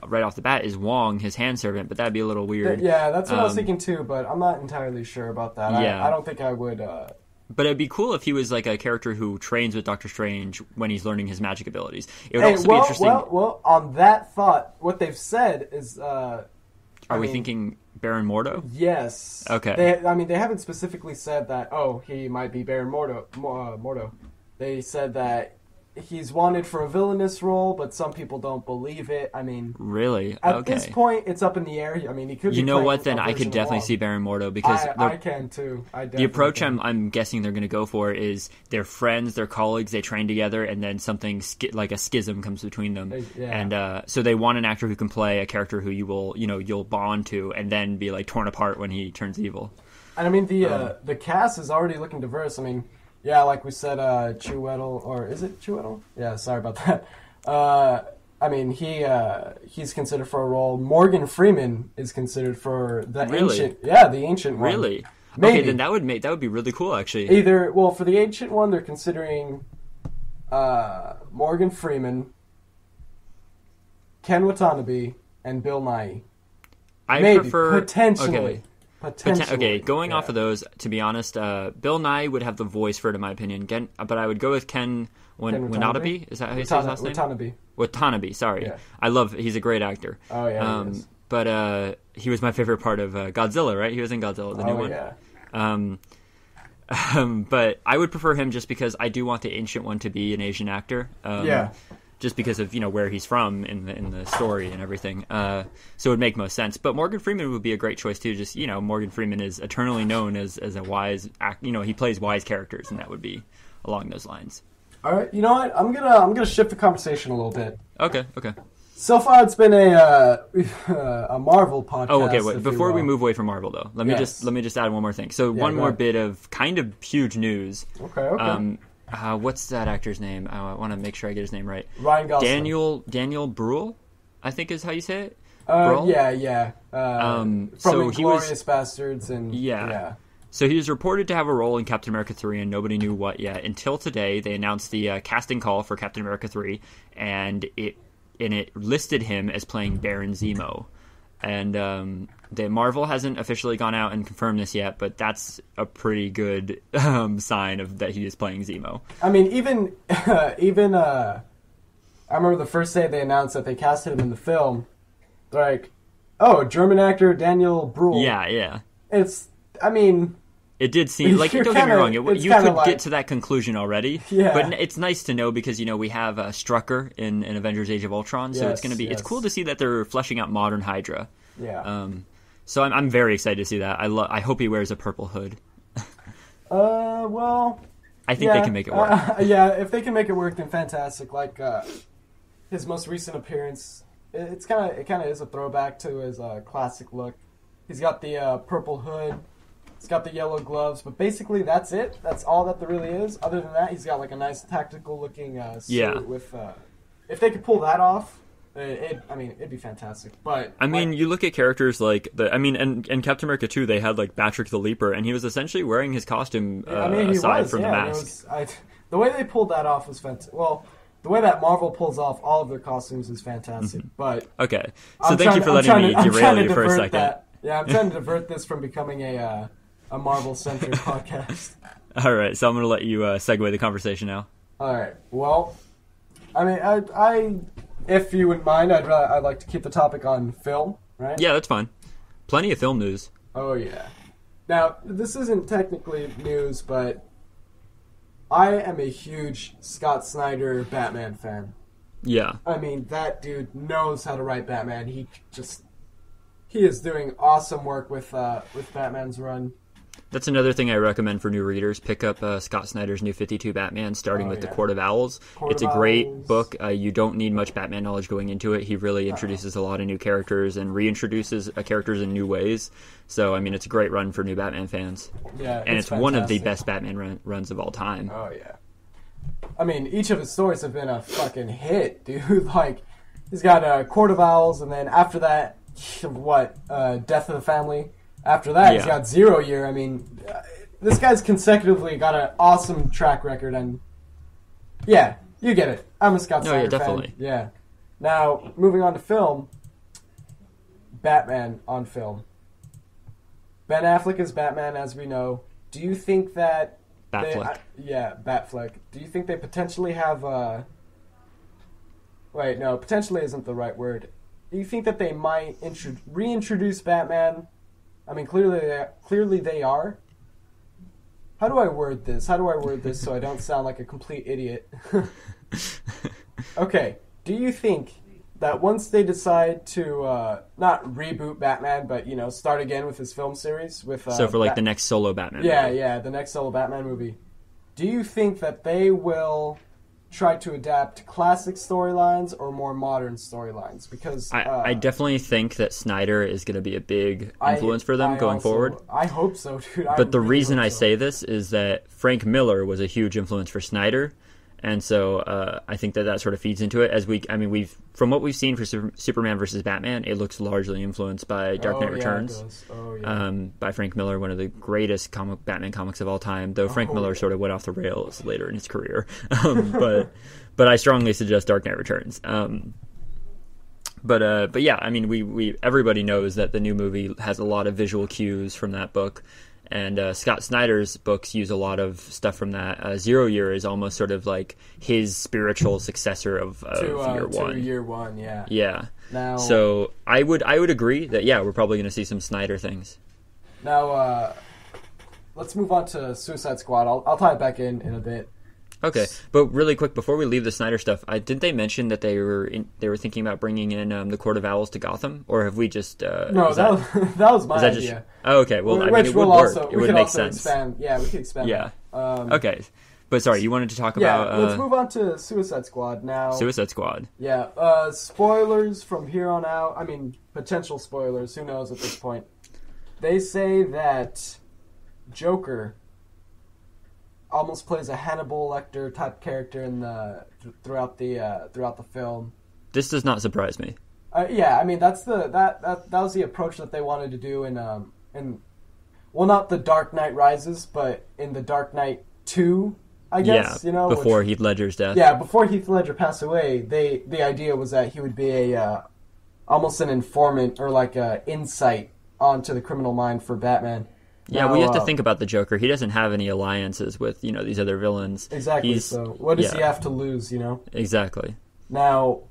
right off the bat is Wong, his hand servant, but that'd be a little weird. Yeah, that's what I was thinking too, but I'm not entirely sure about that. Yeah. I don't think I would. But it'd be cool if he was like a character who trains with Doctor Strange when he's learning his magic abilities. It would also be interesting. Well, on that thought, what they've said is. Are we thinking Baron Mordo? Yes. Okay. They haven't specifically said that, he might be Baron Mordo. They said that he's wanted for a villainous role, but some people don't believe it. I mean... Really? At this point, it's up in the air. I mean, he could be... You know what, then? I could definitely see Baron Mordo, because... I can, too. The approach I'm guessing they're going to go for is they're friends, they're colleagues, they train together, and then something like a schism comes between them. Yeah. And so they want an actor who can play a character who you will, you'll bond to, and then be, like, torn apart when he turns evil. And, I mean, the cast is already looking diverse. I mean... Yeah, like we said, Chiwetel, or is it Chiwetel? Yeah, sorry about that. He's considered for a role. Morgan Freeman is considered for the ancient. Yeah, the ancient one. Really? Maybe. Okay, then that would be really cool, actually. For the ancient one, they're considering Morgan Freeman, Ken Watanabe, and Bill Nighy. Potentially. Okay. Okay, going off of those, to be honest, Bill Nighy would have the voice for it, in my opinion. But I would go with Ken Watanabe. Is that how you say his last name? Watanabe, sorry. Yeah. He's a great actor. Oh, yeah, he is. But he was my favorite part of Godzilla, right? He was in Godzilla, the new one. Yeah. But I would prefer him just because I do want the ancient one to be an Asian actor. Just because of Mm-hmm. where he's from in the story and everything, so it would make most sense. But Morgan Freeman would be a great choice too. Just Morgan Freeman is eternally known as a wise he plays wise characters, and that would be along those lines. All right, you know what? I'm gonna shift the conversation a little bit. Okay. So far, it's been a a Marvel podcast. Oh, okay. Wait, before we move away from Marvel, though, let me just add one more thing. So one more bit of kind of huge news. Okay. What's that actor's name? I want to make sure I get his name right. Ryan Gosling. Daniel Bruhl, I think is how you say it. Yeah. From so Inglourious Bastards and yeah. So he was reported to have a role in Captain America 3, and nobody knew what yet until today. They announced the casting call for Captain America 3, and it listed him as playing Baron Zemo. And the Marvel hasn't officially gone out and confirmed this yet, but that's a pretty good sign of that he is playing Zemo. I mean, even I remember the first day they announced that they casted him in the film. They're like, oh, German actor Daniel Bruhl. Yeah. It did seem like, don't get me wrong, you could get to that conclusion already. Yeah. But it's nice to know because, we have Strucker in Avengers Age of Ultron, so it's going to be, it's cool to see that they're fleshing out modern Hydra. Yeah. So I'm very excited to see that. I hope he wears a purple hood. Well, I think they can make it work. If they can make it work, then fantastic. Like his most recent appearance, it kind of is a throwback to his classic look. He's got the purple hood. He's got the yellow gloves, but basically that's it. That's all that there really is. Other than that, he's got like a nice tactical-looking suit with. If they could pull that off, it'd be fantastic. But you look at characters like and Captain America 2, they had like Patrick the Leaper, and he was essentially wearing his costume aside from the mask. The way they pulled that off was fantastic. Well, the way that Marvel pulls off all of their costumes is fantastic. But okay, so thank you for letting me derail you for a second. I'm trying to divert this from becoming a Marvel-centric podcast. All right, so I'm going to let you segue the conversation now. All right. Well, I if you wouldn't mind, I'd like to keep the topic on film, right? Yeah, that's fine. Plenty of film news. Oh, yeah. Now, this isn't technically news, but I am a huge Scott Snyder Batman fan. Yeah. That dude knows how to write Batman. He is doing awesome work with Batman's run. That's another thing I recommend for new readers. Pick up Scott Snyder's New 52 Batman, starting with The Court of Owls. It's a great book. You don't need much Batman knowledge going into it. He really introduces a lot of new characters and reintroduces characters in new ways. So, it's a great run for new Batman fans. Yeah, and it's one of the best Batman runs of all time. Oh, yeah. Each of his stories have been a fucking hit, dude. Like, he's got Court of Owls, and then after that, Death of the Family. After that, he's got 0 Year. This guy's consecutively got an awesome track record, and yeah, you get it. I'm a Scott Snyder fan. Definitely. Yeah. Now, moving on to film. Batman on film. Ben Affleck is Batman, as we know. Do you think that... Batfleck. Batfleck. Do you think they potentially have... Wait, no, potentially isn't the right word. Do you think that they might reintroduce Batman... clearly they are. How do I word this so I don't sound like a complete idiot? Okay, do you think that once they decide to not reboot Batman, but start again with his film series with so for the next solo Batman movie. The next solo Batman movie, do you think that they will try to adapt classic storylines or more modern storylines? Because I definitely think that Snyder is going to be a big influence for them going forward. I hope so, dude. But the reason I say this is that Frank Miller was a huge influence for Snyder, and so I think that sort of feeds into it. As we've from what we've seen for Superman versus Batman, it looks largely influeed by Dark Knight Returns. By Frank Miller, one of the greatest Batman comics of all time. Though Frank Miller sort of went off the rails later in his career, but I strongly suggest Dark Knight Returns. But yeah, we everybody knows that the new movie has a lot of visual cues from that book. And Scott Snyder's books use a lot of stuff from that. 0 Year is almost sort of like his spiritual successor of Year One. To Year One, yeah. Yeah. Now, so I would agree that we're probably going to see some Snyder things. Now, let's move on to Suicide Squad. I'll tie it back in a bit. Okay, but really quick before we leave the Snyder stuff, didn't they mention that they were thinking about bringing in the Court of Owls to Gotham, or have we just? No, that was my idea. Oh, okay. Well, it would work. It would make sense. We could expand. Yeah. That. Okay, But sorry, you wanted to talk Yeah, about... let's move on to Suicide Squad now. Suicide Squad. Yeah, spoilers from here on out. I mean, potential spoilers. Who knows at this point? They say that Joker almost plays a Hannibal Lecter type character throughout the film. This does not surprise me. Yeah, I mean that was the approach that they wanted to do in well, not the Dark Knight Rises, but in the Dark Knight 2, I guess. Yeah, before Heath Ledger's death. Yeah, before Heath Ledger passed away, the idea was that he would be almost an informant or like a insight onto the criminal mind for Batman. Yeah, we have to think about the Joker. He doesn't have any alliances with, these other villains. Exactly. So what does he have to lose, Exactly. Now,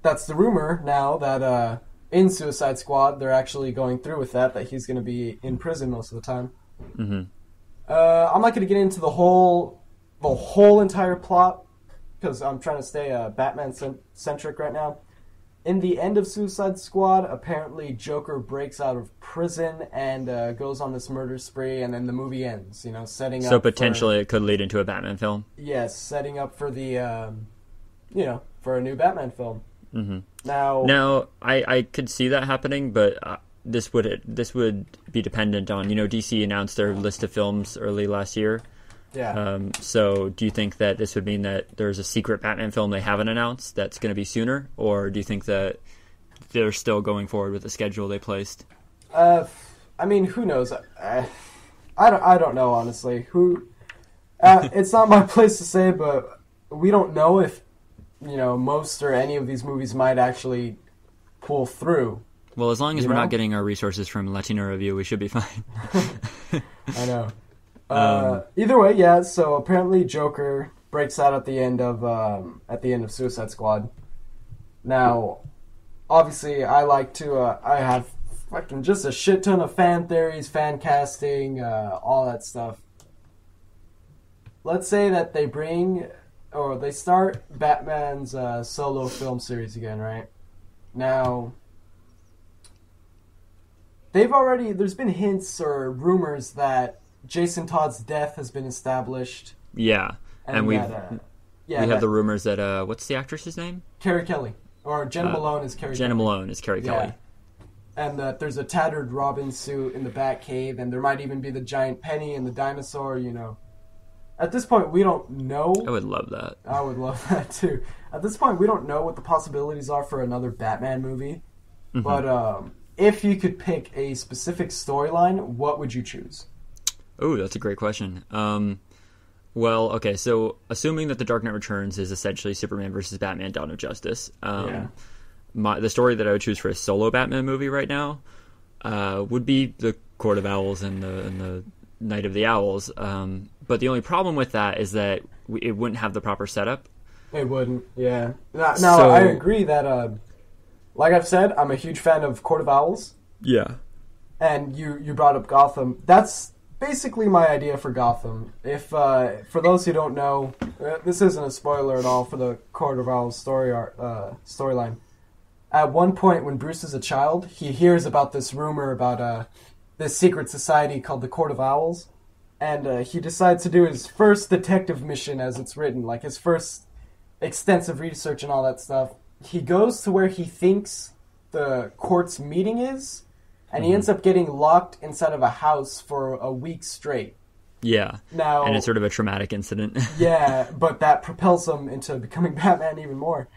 that's the rumor now that in Suicide Squad they're actually going through with that he's going to be in prison most of the time. Mm-hmm. I'm not going to get into the whole entire plot because I'm trying to stay Batman-centric right now. In the end of Suicide Squad, apparently Joker breaks out of prison and goes on this murder spree, and then the movie ends, setting up... So potentially it could lead into a Batman film? Yes, setting up for the, for a new Batman film. Mm-hmm. Now, I could see that happening, but this would be dependent on, DC announced their list of films early last year. Yeah. So do you think that this would mean that there's a secret Batman film they haven't announced that's going to be sooner? Or do you think that they're still going forward with the schedule they placed? I mean, who knows? I don't know, honestly. It's not my place to say, but we don't know if, most or any of these movies might actually pull through. Well, as long as we're not getting our resources from Latino Review, we should be fine. I know. Either way, yeah. So apparently, Joker breaks out at the end of Suicide Squad. Now, obviously, I have fucking just a shit ton of fan theories, fan casting, all that stuff. Let's say that they start Batman's solo film series again, right? Now, there's been hints or rumors that Jason Todd's death has been established. Yeah, and we have the rumors that what's the actress's name? Carrie Kelly, or Jenna Malone is Carrie. Jenna Malone is Carrie Kelly. And that there's a tattered Robin suit in the Batcave, and there might even be the giant penny and the dinosaur. At this point, we don't know. I would love that. I would love that too. At this point, we don't know what the possibilities are for another Batman movie. Mm-hmm. But if you could pick a specific storyline, what would you choose? Oh, that's a great question. Well, okay, so assuming that The Dark Knight Returns is essentially Superman versus Batman: Dawn of Justice, the story that I would choose for a solo Batman movie right now would be the Court of Owls and the Night of the Owls. But the only problem with that is that it wouldn't have the proper setup. It wouldn't, yeah. Now I agree that, like I've said, I'm a huge fan of Court of Owls. Yeah. And you brought up Gotham. That's basically my idea for Gotham. If for those who don't know, this isn't a spoiler at all for the Court of Owls storyline. At one point, when Bruce is a child, he hears about this rumor about this secret society called the Court of Owls, and he decides to do his first detective mission, as it's written, like his first extensive research and all that stuff. He goes to where he thinks the court's meeting is, and he ends up getting locked inside of a house for a week straight. Yeah. And it's sort of a traumatic incident. Yeah, but that propels him into becoming Batman even more.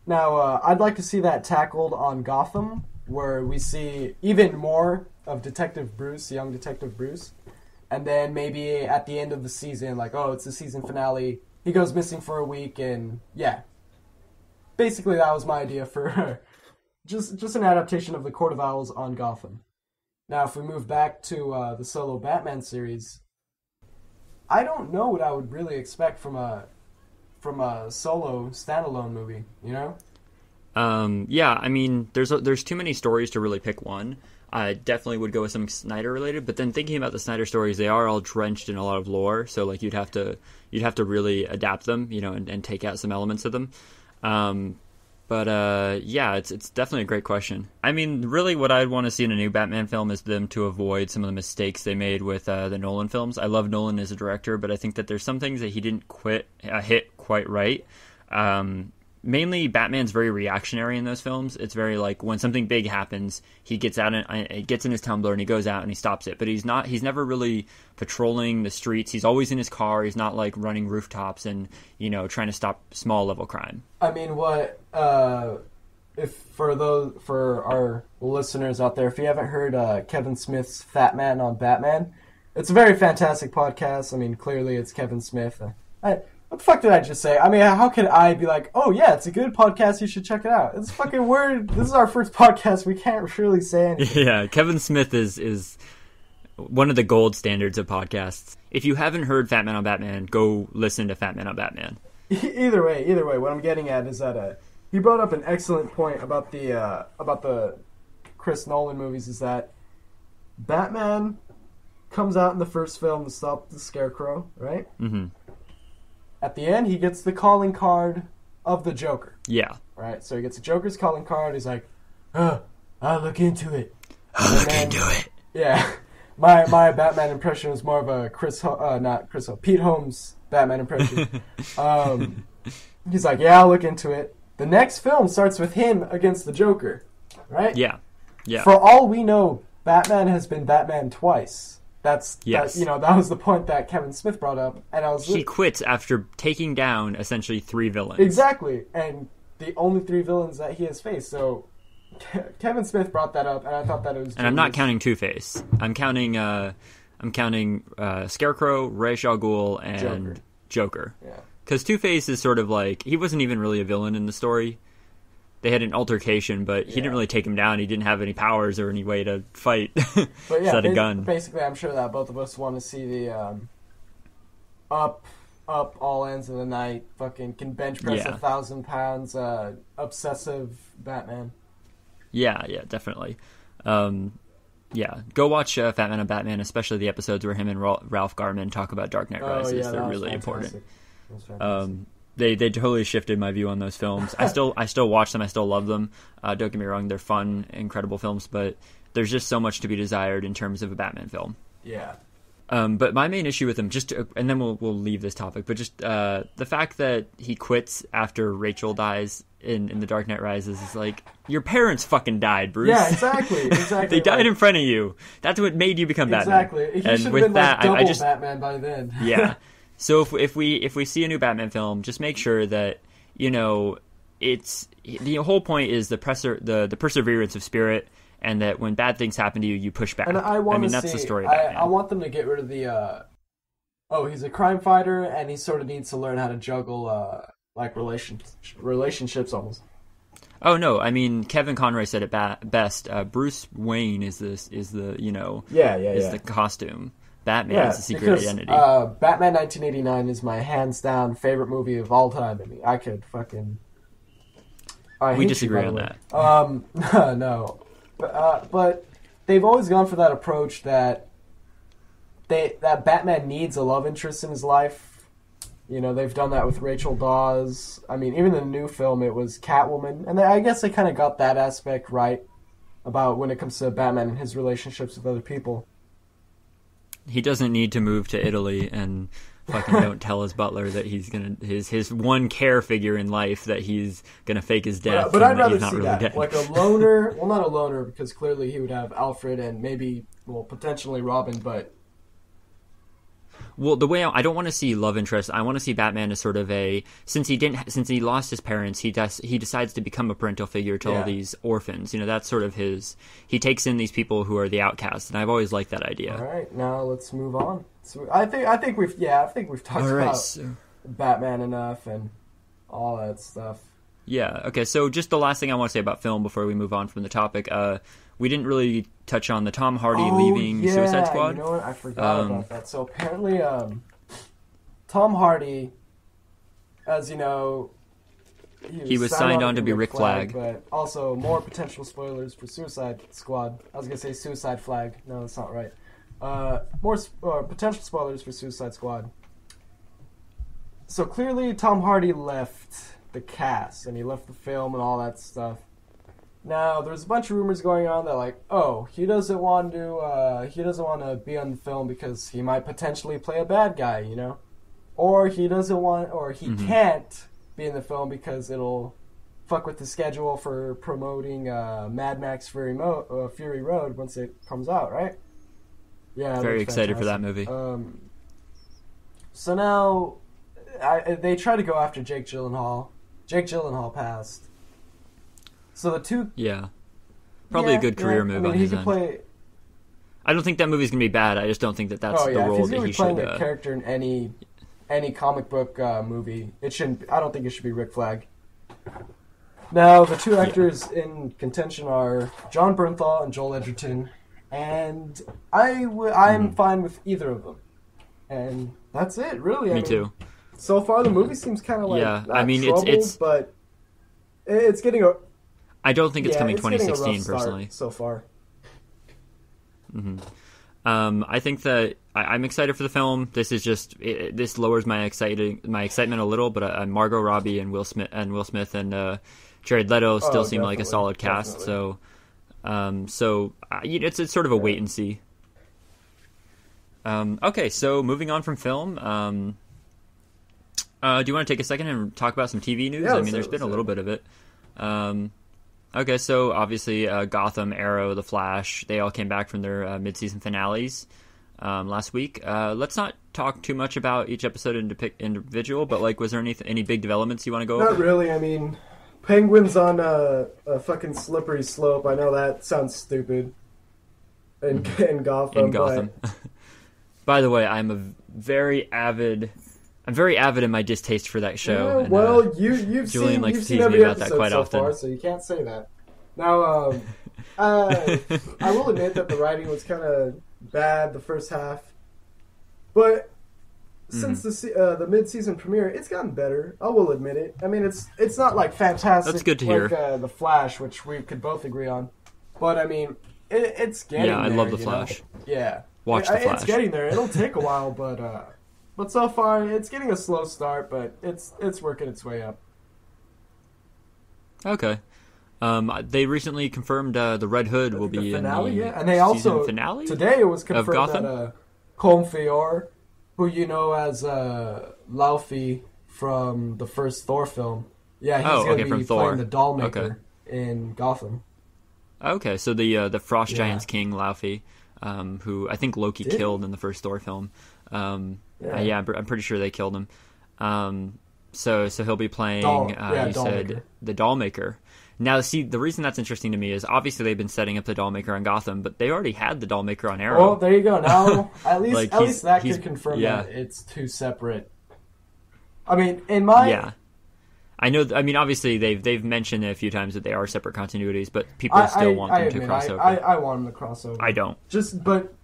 Now, I'd like to see that tackled on Gotham, where we see even more of Detective Bruce, young Detective Bruce. And then maybe at the end of the season, like, it's the season finale, he goes missing for a week, and yeah. Basically, that was my idea for just an adaptation of the Court of Owls on Gotham. Now, if we move back to the solo Batman series, I don't know what I would really expect from a solo standalone movie. Yeah, I mean, there's too many stories to really pick one. I definitely would go with something Snyder related, but then thinking about the Snyder stories, they are all drenched in a lot of lore, so like you'd have to really adapt them, and take out some elements of them. But yeah, it's definitely a great question. I mean, really, what I'd want to see in a new Batman film is them to avoid some of the mistakes they made with the Nolan films. I love Nolan as a director, but I think that there's some things that he didn't hit quite right. Mainly, Batman's very reactionary in those films. It's very like when something big happens, he gets in his tumbler and he goes out and he stops it. But he's never really patrolling the streets. He's always in his car. He's not like running rooftops and trying to stop small level crime. I mean, if for our listeners out there, if you haven't heard Kevin Smith's Fat Man on Batman, it's a very fantastic podcast. I mean, clearly it's Kevin Smith. What the fuck did I just say? I mean, how could I be like, oh yeah, it's a good podcast, you should check it out? It's fucking weird. This is our first podcast. We can't really say anything. Yeah, Kevin Smith is one of the gold standards of podcasts. If you haven't heard Fat Man on Batman, go listen to Fat Man on Batman. Either way, what I'm getting at is that he brought up an excellent point about the Chris Nolan movies, is that Batman comes out in the first film to stop the Scarecrow, right? Mm-hmm. At the end, he gets the calling card of the Joker. Yeah. Right? So he gets the Joker's calling card. He's like, I'll look into it. Into it. Yeah. My Batman impression was more of a Pete Holmes Batman impression. He's like, yeah, I'll look into it. The next film starts with him against the Joker. Right? Yeah. Yeah. For all we know, Batman has been Batman twice. That was the point that Kevin Smith brought up, and he quits after taking down essentially 3 villains. Exactly, and the only 3 villains that he has faced. So Kevin Smith brought that up, and I thought that it was. And I'm not counting Two-Face. I'm counting Scarecrow, Ra's al Ghul, and Joker. Yeah, because Two-Face is sort of like he wasn't even really a villain in the story. They had an altercation, but he didn't really take him down. He didn't have any powers or any way to fight. But yeah, a gun. Basically, I'm sure that both of us want to see the up all ends of the night, fucking can bench press 1,000 pounds, obsessive Batman. Yeah, definitely. Go watch Fat Man on Batman, especially the episodes where him and Ralph Garman talk about Dark Knight Rises. They're really important. They totally shifted my view on those films. I still watch them. I still love them. Don't get me wrong; they're fun, incredible films. But there's just so much to be desired in terms of a Batman film. Yeah. But my main issue with him, and then we'll leave this topic. But just the fact that he quits after Rachel dies in The Dark Knight Rises is like, your parents fucking died, Bruce. Yeah, exactly. They died in front of you. That's what made you become Batman. Exactly. He should have been like double Batman by then. Yeah. So if we see a new Batman film, just make sure that it's the whole point is the perseverance of spirit, and that when bad things happen to you, you push back. And that's the story of Batman. I want them to get rid of the he's a crime fighter and he sort of needs to learn how to juggle like relationships almost. Oh no, I mean Kevin Conroy said it best. Bruce Wayne is the the costume. Batman is the secret identity. Batman 1989 is my hands down favorite movie of all time. I mean, I could fucking. We disagree on that. No, but they've always gone for that approach that Batman needs a love interest in his life. They've done that with Rachel Dawes. I mean, even in the new film, it was Catwoman, and I guess they kind of got that aspect right about when it comes to Batman and his relationships with other people. He doesn't need to move to Italy and fucking don't tell his butler that he's gonna his one care figure in life that he's gonna fake his death. But I'd rather see really that like a loner. Well, not a loner because clearly he would have Alfred and maybe potentially Robin, but. Well, the way I don't want to see love interest. I want to see Batman as sort of since he lost his parents, he decides to become a parental figure to all these orphans. That's sort of he takes in these people who are the outcasts, and I've always liked that idea. All right, now let's move on. So I think we've talked about Batman enough and all that stuff. Yeah. Okay. So just the last thing I want to say about film before we move on from the topic. We didn't really touch on the Tom Hardy leaving Suicide Squad. You know what? I forgot about that. So apparently, Tom Hardy, as you know, he was signed on to be Rick Flag. But also, more potential spoilers for Suicide Squad. I was going to say Suicide Flag. No, that's not right. More potential spoilers for Suicide Squad. So clearly, Tom Hardy left the cast, and he left the film and all that stuff. Now, there's a bunch of rumors going on that, like, oh, he doesn't want to be on the film because he might potentially play a bad guy, you know? Or he can't be in the film because it'll fuck with the schedule for promoting Mad Max Fury Road once it comes out, right? Yeah, very excited for that movie. So now, they try to go after Jake Gyllenhaal. Jake Gyllenhaal passed. So the two... Yeah. Probably a good career move on his end. I don't think that movie's going to be bad. I just don't think that that's the role that he should... If he's playing a character in any comic book movie, I don't think it should be Rick Flag. Now, the two actors in contention are John Bernthal and Joel Edgerton, and I'm fine with either of them. And that's it, really. Me too. So far, the movie seems kind of like it's but it's getting a... I don't think it's coming 2016, personally. So far. I think that I'm excited for the film. This is just this lowers my excitement a little, but Margot Robbie and Will Smith and Jared Leto still seem like a solid cast. Definitely. So it's sort of a wait and see. Okay, so moving on from film. Do you want to take a second and talk about some TV news? Yeah, there's been a little bit of it. Okay, so obviously Gotham, Arrow, The Flash, they all came back from their mid-season finales last week. Let's not talk too much about each episode individual, but like, was there any big developments you want to go over? Not really. I mean, Penguin's on a fucking slippery slope. I know that sounds stupid. In Gotham. But... By the way, I'm very avid in my distaste for that show. Yeah, well, you've Julian likes to tease me about that quite so often. Far, so you can't say that. Now, I will admit that the writing was kind of bad the first half, but since the mid-season premiere, it's gotten better. I will admit it. I mean, it's not like fantastic. That's good to like, hear. The Flash, which we could both agree on, but I mean, it's getting there. Yeah, I love the Flash. Yeah, watch the Flash. It's getting there. It'll take a while, but so far, it's getting a slow start, but it's working its way up. Okay. They recently confirmed the Red Hood will be finale, in the and they also finale today it was confirmed of Gotham? that Colm Feore, who you know as Laufey from the first Thor film, he's going to be playing the Dollmaker in Gotham. Okay, so the Frost Giant's king Laufey, who I think Loki killed in the first Thor film. I'm pretty sure they killed him. So he'll be playing, you said, the Dollmaker. Now, see, the reason that's interesting to me is obviously they've been setting up the Dollmaker on Gotham, but they already had the Dollmaker on Arrow. Well, there you go. Now, at least that could confirm that it's two separate. I mean, I know. I mean, obviously they've mentioned it a few times that they are separate continuities, but people still want them to cross over. I want them to cross over. I don't. But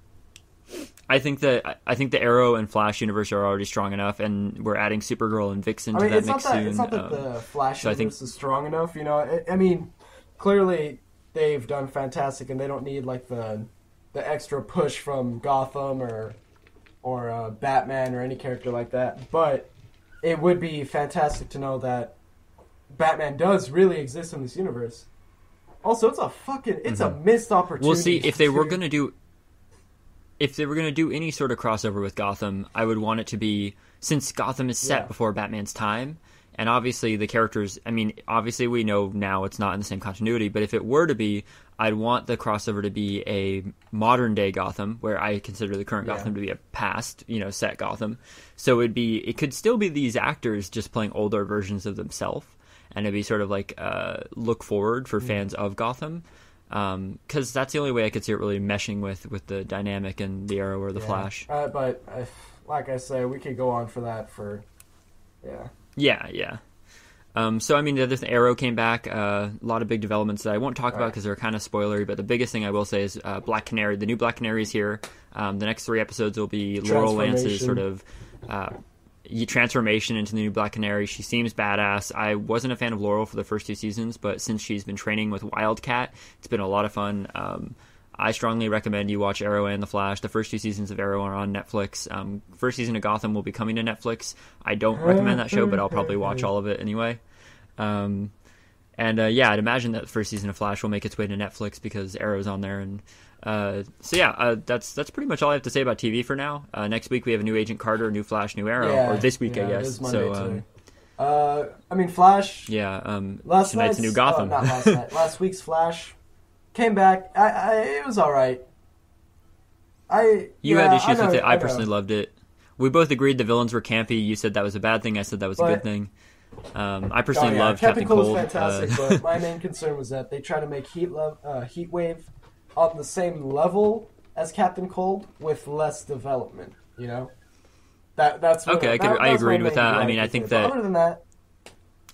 I think the Arrow and Flash universe are already strong enough, and we're adding Supergirl and Vixen to that mix soon. It's not that the Flash universe is strong enough. You know, I mean, clearly they've done fantastic, and they don't need like the extra push from Gotham or Batman or any character like that. But it would be fantastic to know that Batman does really exist in this universe. Also, it's a missed opportunity. We'll see if they were going to do. If they were going to do any sort of crossover with Gotham, I would want it to be, since Gotham is set before Batman's time, and obviously the characters, I mean, obviously we know now it's not in the same continuity, but if it were to be, I'd want the crossover to be a modern-day Gotham, where I consider the current Gotham to be a past, set Gotham. So it could still be these actors just playing older versions of themselves, and it'd be sort of like look forward for fans of Gotham. Because that's the only way I could see it really meshing with the dynamic and the Arrow or the Flash. But like I say, we could go on for that Yeah. So I mean, the Arrow came back. A lot of big developments that I won't talk about because they're kind of spoilery. But the biggest thing I will say is Black Canary. The new Black Canary is here. The next 3 episodes will be Laurel Lance's sort of transformation into the new Black Canary. She seems badass. I wasn't a fan of Laurel for the first 2 seasons, but since she's been training with Wildcat, it's been a lot of fun. I strongly recommend you watch Arrow and The Flash. The first 2 seasons of Arrow are on Netflix. First season of Gotham will be coming to Netflix. I don't recommend that show, but I'll probably watch all of it anyway. Yeah, I'd imagine that the first season of Flash will make its way to Netflix because Arrow's on there. And that's pretty much all I have to say about TV for now. Next week we have a new Agent Carter, new Flash, new Arrow, or this week I guess. It is Monday today. I mean Flash. Yeah. Last tonight's a new Gotham. Not last night. Last week's Flash came back. It was all right. You had issues with it. I personally loved it. We both agreed the villains were campy. You said that was a bad thing. I said that was a good thing. I personally loved Captain Cold. Was fantastic, but my main concern was that they try to make Heat Wave on the same level as Captain Cold with less development. You know, that's what, okay. I agreed with that. I mean, I think that. Other than that,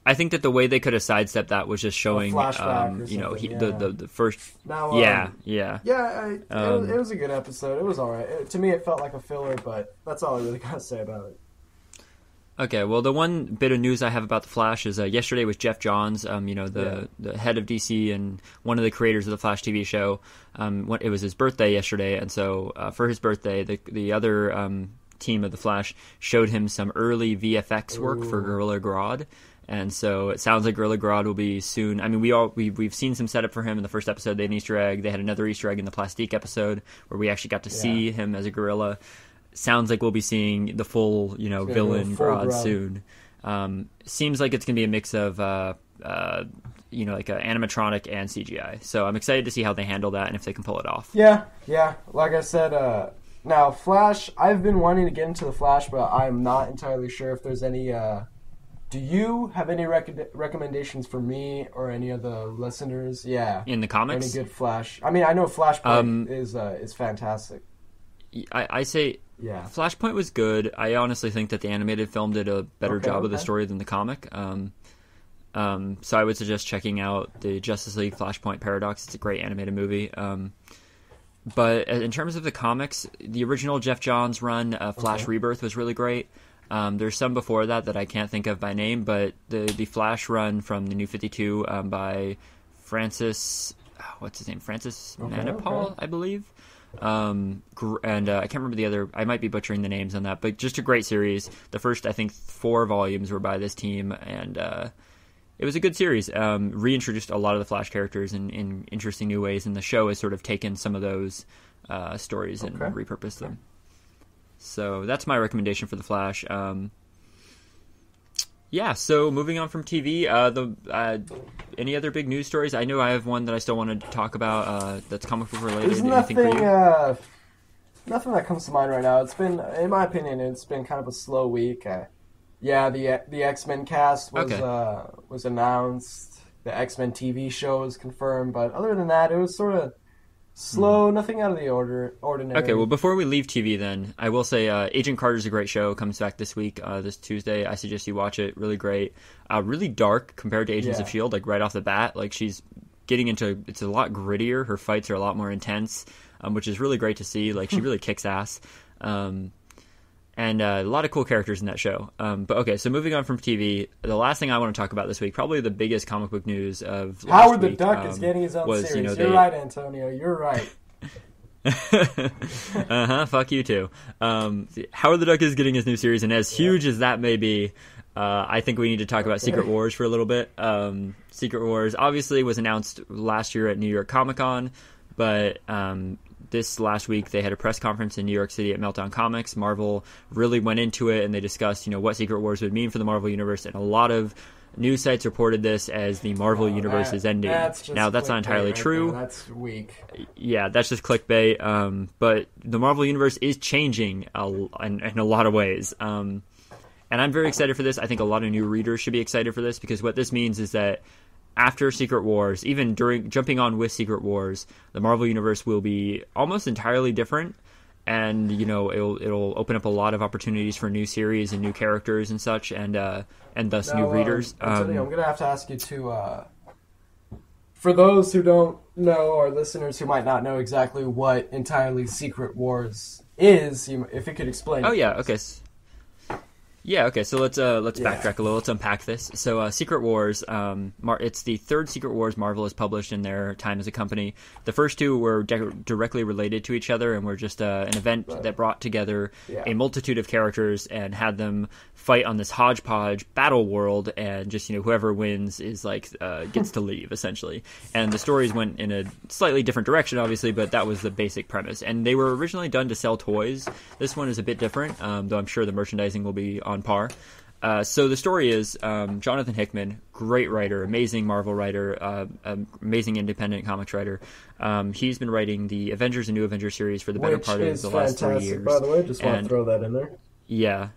I think that the way they could have sidestepped that was just showing, the first. Now, yeah. It was a good episode. It was all right. To me, it felt like a filler, but that's all I really got to say about it. Okay, well, the one bit of news I have about The Flash is yesterday was Jeff Johns, the head of DC and one of the creators of the Flash TV show. It was his birthday yesterday, and so for his birthday, the other team of The Flash showed him some early VFX work for Gorilla Grodd. And so it sounds like Gorilla Grodd will be soon. I mean, we've seen some setup for him in the first episode. They had an Easter egg. They had another Easter egg in the Plastique episode where we actually got to see him as a gorilla. Sounds like we'll be seeing the full, villain Grodd soon. Seems like it's going to be a mix of, like a animatronic and CGI. So I'm excited to see how they handle that and if they can pull it off. Yeah. Like I said, now Flash, I've been wanting to get into the Flash, but I'm not entirely sure if there's any. Do you have any recommendations for me or any of the listeners? Yeah. In the comics? Any good Flash? I mean, I know Flashpoint is fantastic. I say Flashpoint was good. I honestly think that the animated film did a better job of the story than the comic. So I would suggest checking out the Justice League Flashpoint Paradox. It's a great animated movie. But in terms of the comics, the original Jeff Johns run, Flash Rebirth, was really great. There's some before that I can't think of by name, but the Flash run from the New 52 by Francis, what's his name? Francis Manipal, I believe. And I can't remember the other. I might be butchering the names on that, but just a great series. The first, I think, 4 volumes were by this team, and it was a good series. Reintroduced a lot of the Flash characters in interesting new ways, and the show has sort of taken some of those stories and repurposed them. So that's my recommendation for the Flash. So moving on from TV, any other big news stories? I know I have one that I still wanted to talk about that's comic book related. There's nothing that comes to mind right now. It's been, in my opinion, it's been kind of a slow week. The X-Men cast was announced. The X-Men TV show is confirmed, but other than that, it was sort of slow, nothing out of the ordinary. Okay, well, before we leave TV then, I will say Agent Carter's a great show. Comes back this week, this Tuesday. I suggest you watch it. Really great. Really dark compared to Agents of S.H.I.E.L.D., like right off the bat. Like she's getting into, it's a lot grittier. Her fights are a lot more intense, which is really great to see. Like she really kicks ass. And a lot of cool characters in that show. But okay, so moving on from TV, the last thing I want to talk about this week, probably the biggest comic book news of last Howard week, the Duck is getting his own series. You're right, Antonio. You're right. Fuck you too. Howard the Duck is getting his new series, and as huge as that may be, I think we need to talk about Secret Wars for a little bit. Secret Wars obviously was announced last year at New York Comic Con, but this last week they had a press conference in New York City at Meltdown Comics. Marvel really went into it, and they discussed, what Secret Wars would mean for the Marvel Universe, and a lot of news sites reported this as the Marvel Universe is ending. Now, that's not entirely true. That's weak. Yeah, that's just clickbait. But the Marvel Universe is changing in a lot of ways. And I'm very excited for this. I think a lot of new readers should be excited for this, because what this means is that after Secret Wars, even during jumping on with Secret Wars, the Marvel Universe will be almost entirely different, and it'll open up a lot of opportunities for new series and new characters and such, and thus new readers. I'm gonna have to ask you to, for those who don't know, or listeners who might not know exactly what entirely Secret Wars is, if you could explain. Oh yeah, okay. Yeah, okay, so let's backtrack a little. Let's unpack this. So Secret Wars, it's the third Secret Wars Marvel has published in their time as a company. The first two were directly related to each other and were just an event that brought together a multitude of characters and had them fight on this hodgepodge battle world, and just, whoever wins is gets to leave, essentially. And the stories went in a slightly different direction, obviously, but that was the basic premise. And they were originally done to sell toys. This one is a bit different, though I'm sure the merchandising will be on par. So the story is Jonathan Hickman, great writer, amazing Marvel writer, amazing independent comics writer. He's been writing the Avengers and New Avengers series for the better part of the last 3 years. By the way, just want to throw that in there. Yeah.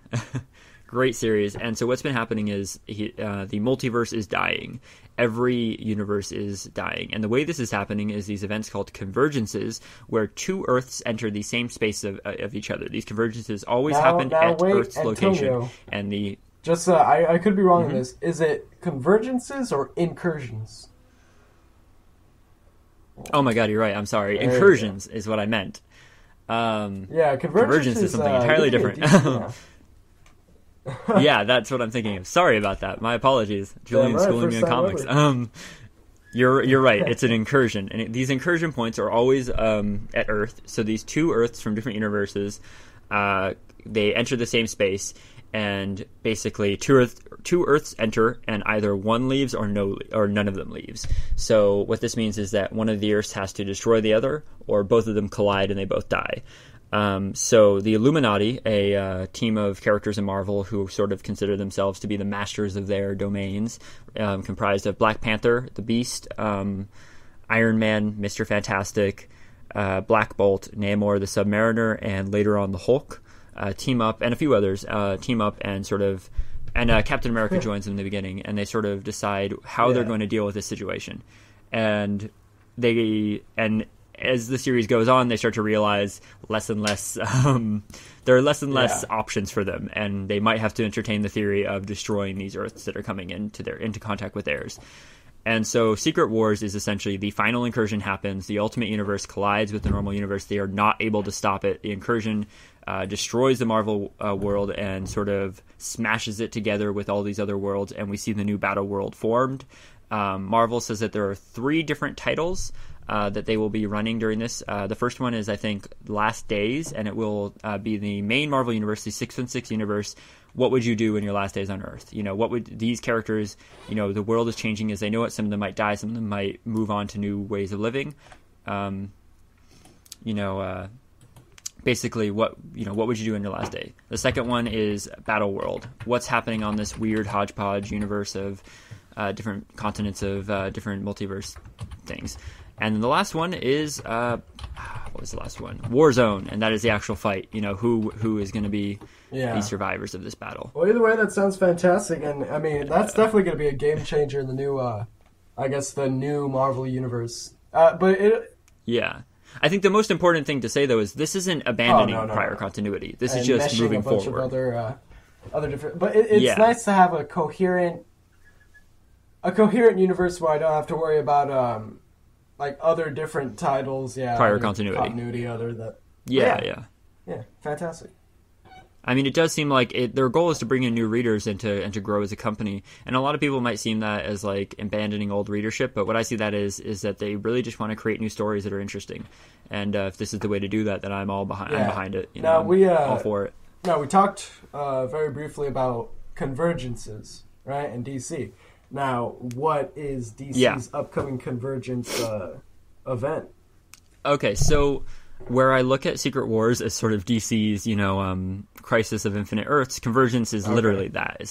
Great series. And so what's been happening is the multiverse is dying. Every universe is dying. And the way this is happening is these events called convergences, where two Earths enter the same space of each other. These convergences always happen at Earth's location. And Just, I could be wrong on this. Is it convergences or incursions? Oh my god, you're right. I'm sorry. Incursions is what I meant. Convergence is something entirely different. Yeah, that's what I'm thinking of. Sorry about that. My apologies. Julian's schooling me in comics. You're right. It's an incursion, and these incursion points are always at Earth. So these two Earths from different universes, they enter the same space, and basically two Earths enter, and either one leaves or none of them leaves. So what this means is that one of the Earths has to destroy the other, or both of them collide and they both die. So the Illuminati, a team of characters in Marvel who sort of consider themselves to be the masters of their domains, comprised of Black Panther, the Beast, Iron Man, Mr. Fantastic, Black Bolt, Namor the Submariner, and later on the Hulk, team up, and a few others team up and Captain America joins them in the beginning, and they sort of decide how they're going to deal with this situation. And as the series goes on, they start to realize less and less. There are less and less options for them, and they might have to entertain the theory of destroying these Earths that are coming into contact with theirs. And so, Secret Wars is essentially the final incursion happens. The Ultimate Universe collides with the normal universe. They are not able to stop it. The incursion destroys the Marvel world and sort of smashes it together with all these other worlds, and we see the new battle world formed. Marvel says that there are 3 different titles that they will be running during this. The first one is, I think, Last Days, and it will be the main Marvel universe, the 616 universe. What would you do in your last days on Earth? What would these characters, the world is changing as they know it. Some of them might die, some of them might move on to new ways of living. Basically, what would you do in your last day? The second one is Battle World. What's happening on this weird hodgepodge universe of different continents of different multiverse things? And then the last one is what was the last one? Warzone, and that is the actual fight. Who is going to be the survivors of this battle. Well, either way, that sounds fantastic, and I mean that's definitely going to be a game changer in the new, the new Marvel universe. Yeah. I think the most important thing to say, though, is this isn't abandoning prior continuity. This is just moving forward. Of other different, but it's nice to have a coherent universe where I don't have to worry about other different titles. Prior continuity. Yeah, fantastic. I mean, it does seem like their goal is to bring in new readers and to grow as a company. And a lot of people might seem that as abandoning old readership, but what I see that is that they really just want to create new stories that are interesting. And if this is the way to do that, then I'm all behind. I'm behind it. I'm all for it. Now we talked very briefly about convergences, right, in DC. Now, what is DC's upcoming convergence event? Okay, so where I look at Secret Wars as sort of DC's, Crisis of Infinite Earths, Convergence is literally that. It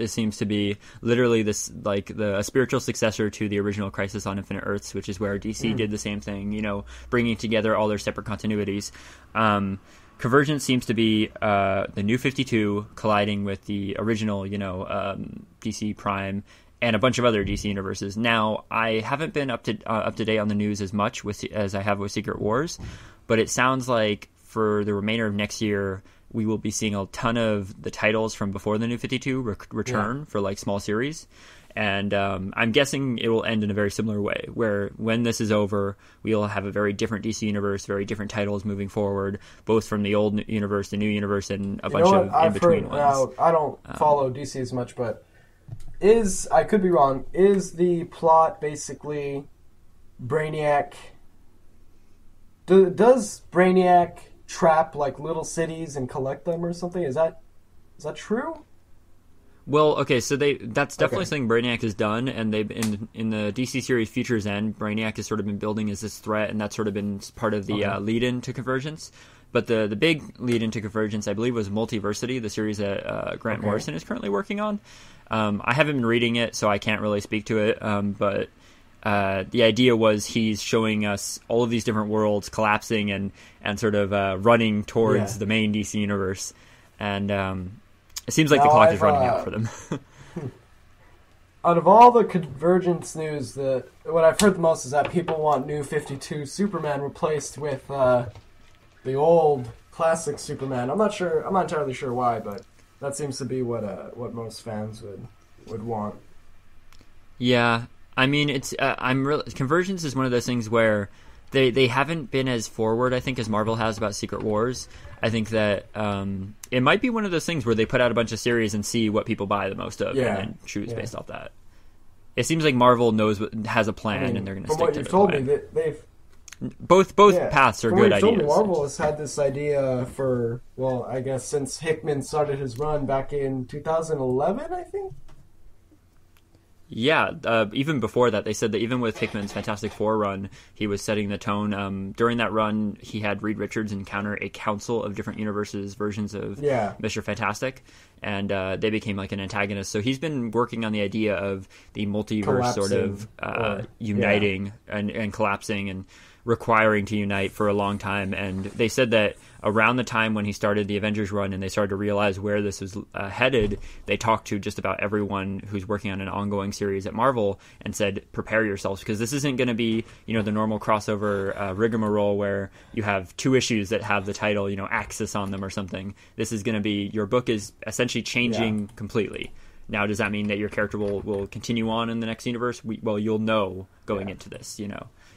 seems to be literally this, a spiritual successor to the original Crisis on Infinite Earths, which is where DC did the same thing, bringing together all their separate continuities. Convergence seems to be the New 52 colliding with the original, DC Prime and a bunch of other DC universes. Now, I haven't been up to date on the news as much as I have with Secret Wars, but it sounds like for the remainder of next year, we will be seeing a ton of the titles from before the New 52 return for like small series. And I'm guessing it will end in a very similar way, where when this is over, we'll have a very different DC universe, very different titles moving forward, both from the old universe, the new universe, and a bunch of in-between ones. Now, I don't follow DC as much, but I could be wrong, is the plot basically Brainiac... Does Brainiac trap like little cities and collect them or something? Is that true? Well, okay, so that's definitely something Brainiac has done, and they've in the DC series Future's End, Brainiac has sort of been building as this threat, and that's sort of been part of the lead-in to Convergence. But the big lead-in to Convergence, I believe, was Multiversity, the series that Grant Morrison is currently working on. I haven't been reading it, so I can't really speak to it, but the idea was he's showing us all of these different worlds collapsing and sort of running towards the main DC universe, and it seems like the clock is running out for them. Out of all the Convergence news, what I've heard the most is that people want New 52 Superman replaced with the old classic Superman. I'm not entirely sure why, but that seems to be what most fans would want. Yeah, I mean, it's Convergence is one of those things where they haven't been as forward, I think, as Marvel has about Secret Wars. I think that it might be one of those things where they put out a bunch of series and see what people buy the most of, and then choose based off that. It seems like Marvel has a plan, and they're going to stick to it. From what you've told me, they've both paths are good ideas. Told me, Marvel has had this idea for, well, I guess since Hickman started his run back in 2011, I think. Yeah, even before that, they said that even with Hickman's Fantastic Four run, he was setting the tone. During that run, he had Reed Richards encounter a council of different universes' versions of Mr. Fantastic, and they became like an antagonist. So he's been working on the idea of the multiverse sort of uniting and collapsing and requiring to unite for a long time. And they said that around the time when he started the Avengers run and they started to realize where this was headed, they talked to just about everyone who's working on an ongoing series at Marvel and said, prepare yourselves, because this isn't going to be, the normal crossover rigmarole where you have two issues that have the title, Axis on them or something. This is going to be, your book is essentially changing completely. Now, does that mean that your character will continue on in the next universe? Well, you'll know going into this,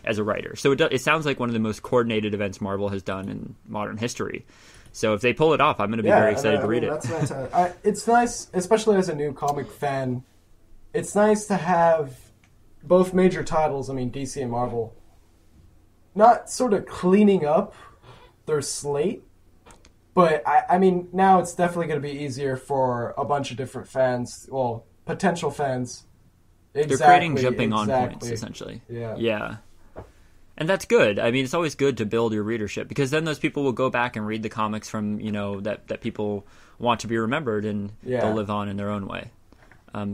as a writer. So it sounds like one of the most coordinated events Marvel has done in modern history. So if they pull it off, I'm going to be very excited to read it. That's nice. It's nice, especially as a new comic fan, it's nice to have both major titles, DC and Marvel, not sort of cleaning up their slate, but now it's definitely going to be easier for a bunch of different fans, well, potential fans. They're creating jumping on points, essentially. Yeah. And that's good. It's always good to build your readership, because then those people will go back and read the comics from, that people want to be remembered, and they'll live on in their own way.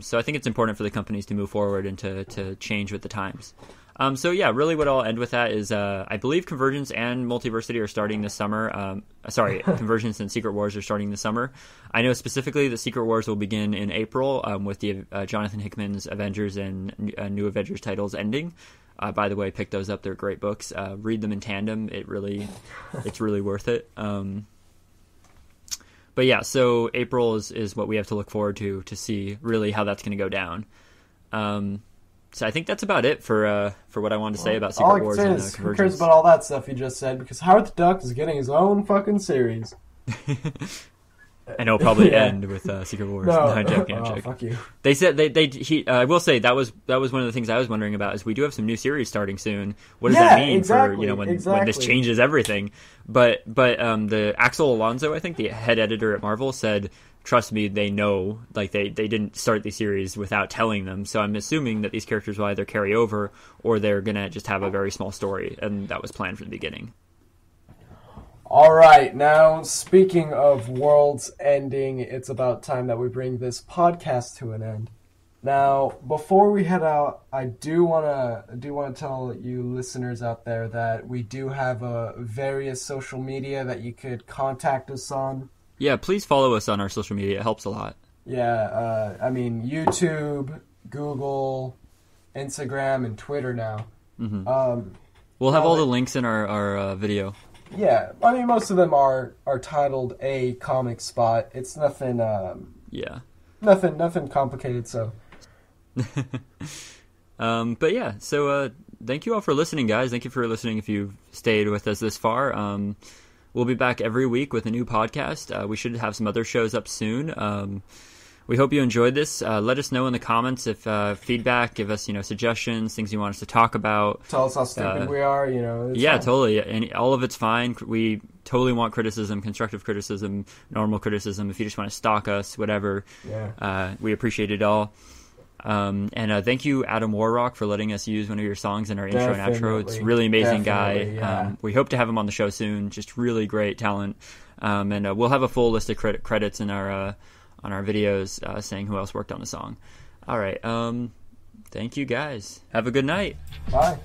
So I think it's important for the companies to move forward and to change with the times. Really what I'll end with that is I believe Convergence and Multiversity are starting this summer. Convergence and Secret Wars are starting this summer. I know specifically that Secret Wars will begin in April with the Jonathan Hickman's Avengers and New Avengers titles ending. By the way, pick those up. They're great books. Read them in tandem. It's really worth it. But yeah, so April is what we have to look forward to see really how that's going to go down. So I think that's about it for what I wanted to say about Secret Wars and Convergence. Who cares about all that stuff you just said? Because Howard the Duck is getting his own fucking series. And it'll probably end with Secret Wars. No, I'm joking. Fuck you. They said I will say that was one of the things I was wondering about, is we do have some new series starting soon. What does that mean for when this changes everything? But the Axel Alonso, I think the head editor at Marvel, said, trust me, they know, like they didn't start the series without telling them. So I'm assuming that these characters will either carry over or they're gonna just have a very small story, and that was planned from the beginning. All right, now speaking of worlds ending, it's about time that we bring this podcast to an end. Now, before we head out, I do want to tell you listeners out there that we do have various social media that you could contact us on. Yeah, please follow us on our social media. It helps a lot. Yeah, YouTube, Google, Instagram, and Twitter now. Mm-hmm. We'll have all the links in our video. Yeah, I mean, most of them are titled A Comic Spot. It's nothing. Yeah. Nothing complicated. So. But yeah, so thank you all for listening, guys. Thank you for listening if you've stayed with us this far. We'll be back every week with a new podcast. We should have some other shows up soon. We hope you enjoyed this. Let us know in the comments if feedback, give us, suggestions, things you want us to talk about. Tell us how stupid we are, Yeah, fine. Totally. And all of it's fine. We totally want criticism, constructive criticism, normal criticism. If you just want to stalk us, whatever. Yeah. We appreciate it all. And thank you, Adam WarRock, for letting us use one of your songs in our intro and outro. It's really amazing guy. Yeah. We hope to have him on the show soon. Just really great talent. And we'll have a full list of credits in our on our videos saying who else worked on the song. All right. Thank you, guys. Have a good night. Bye.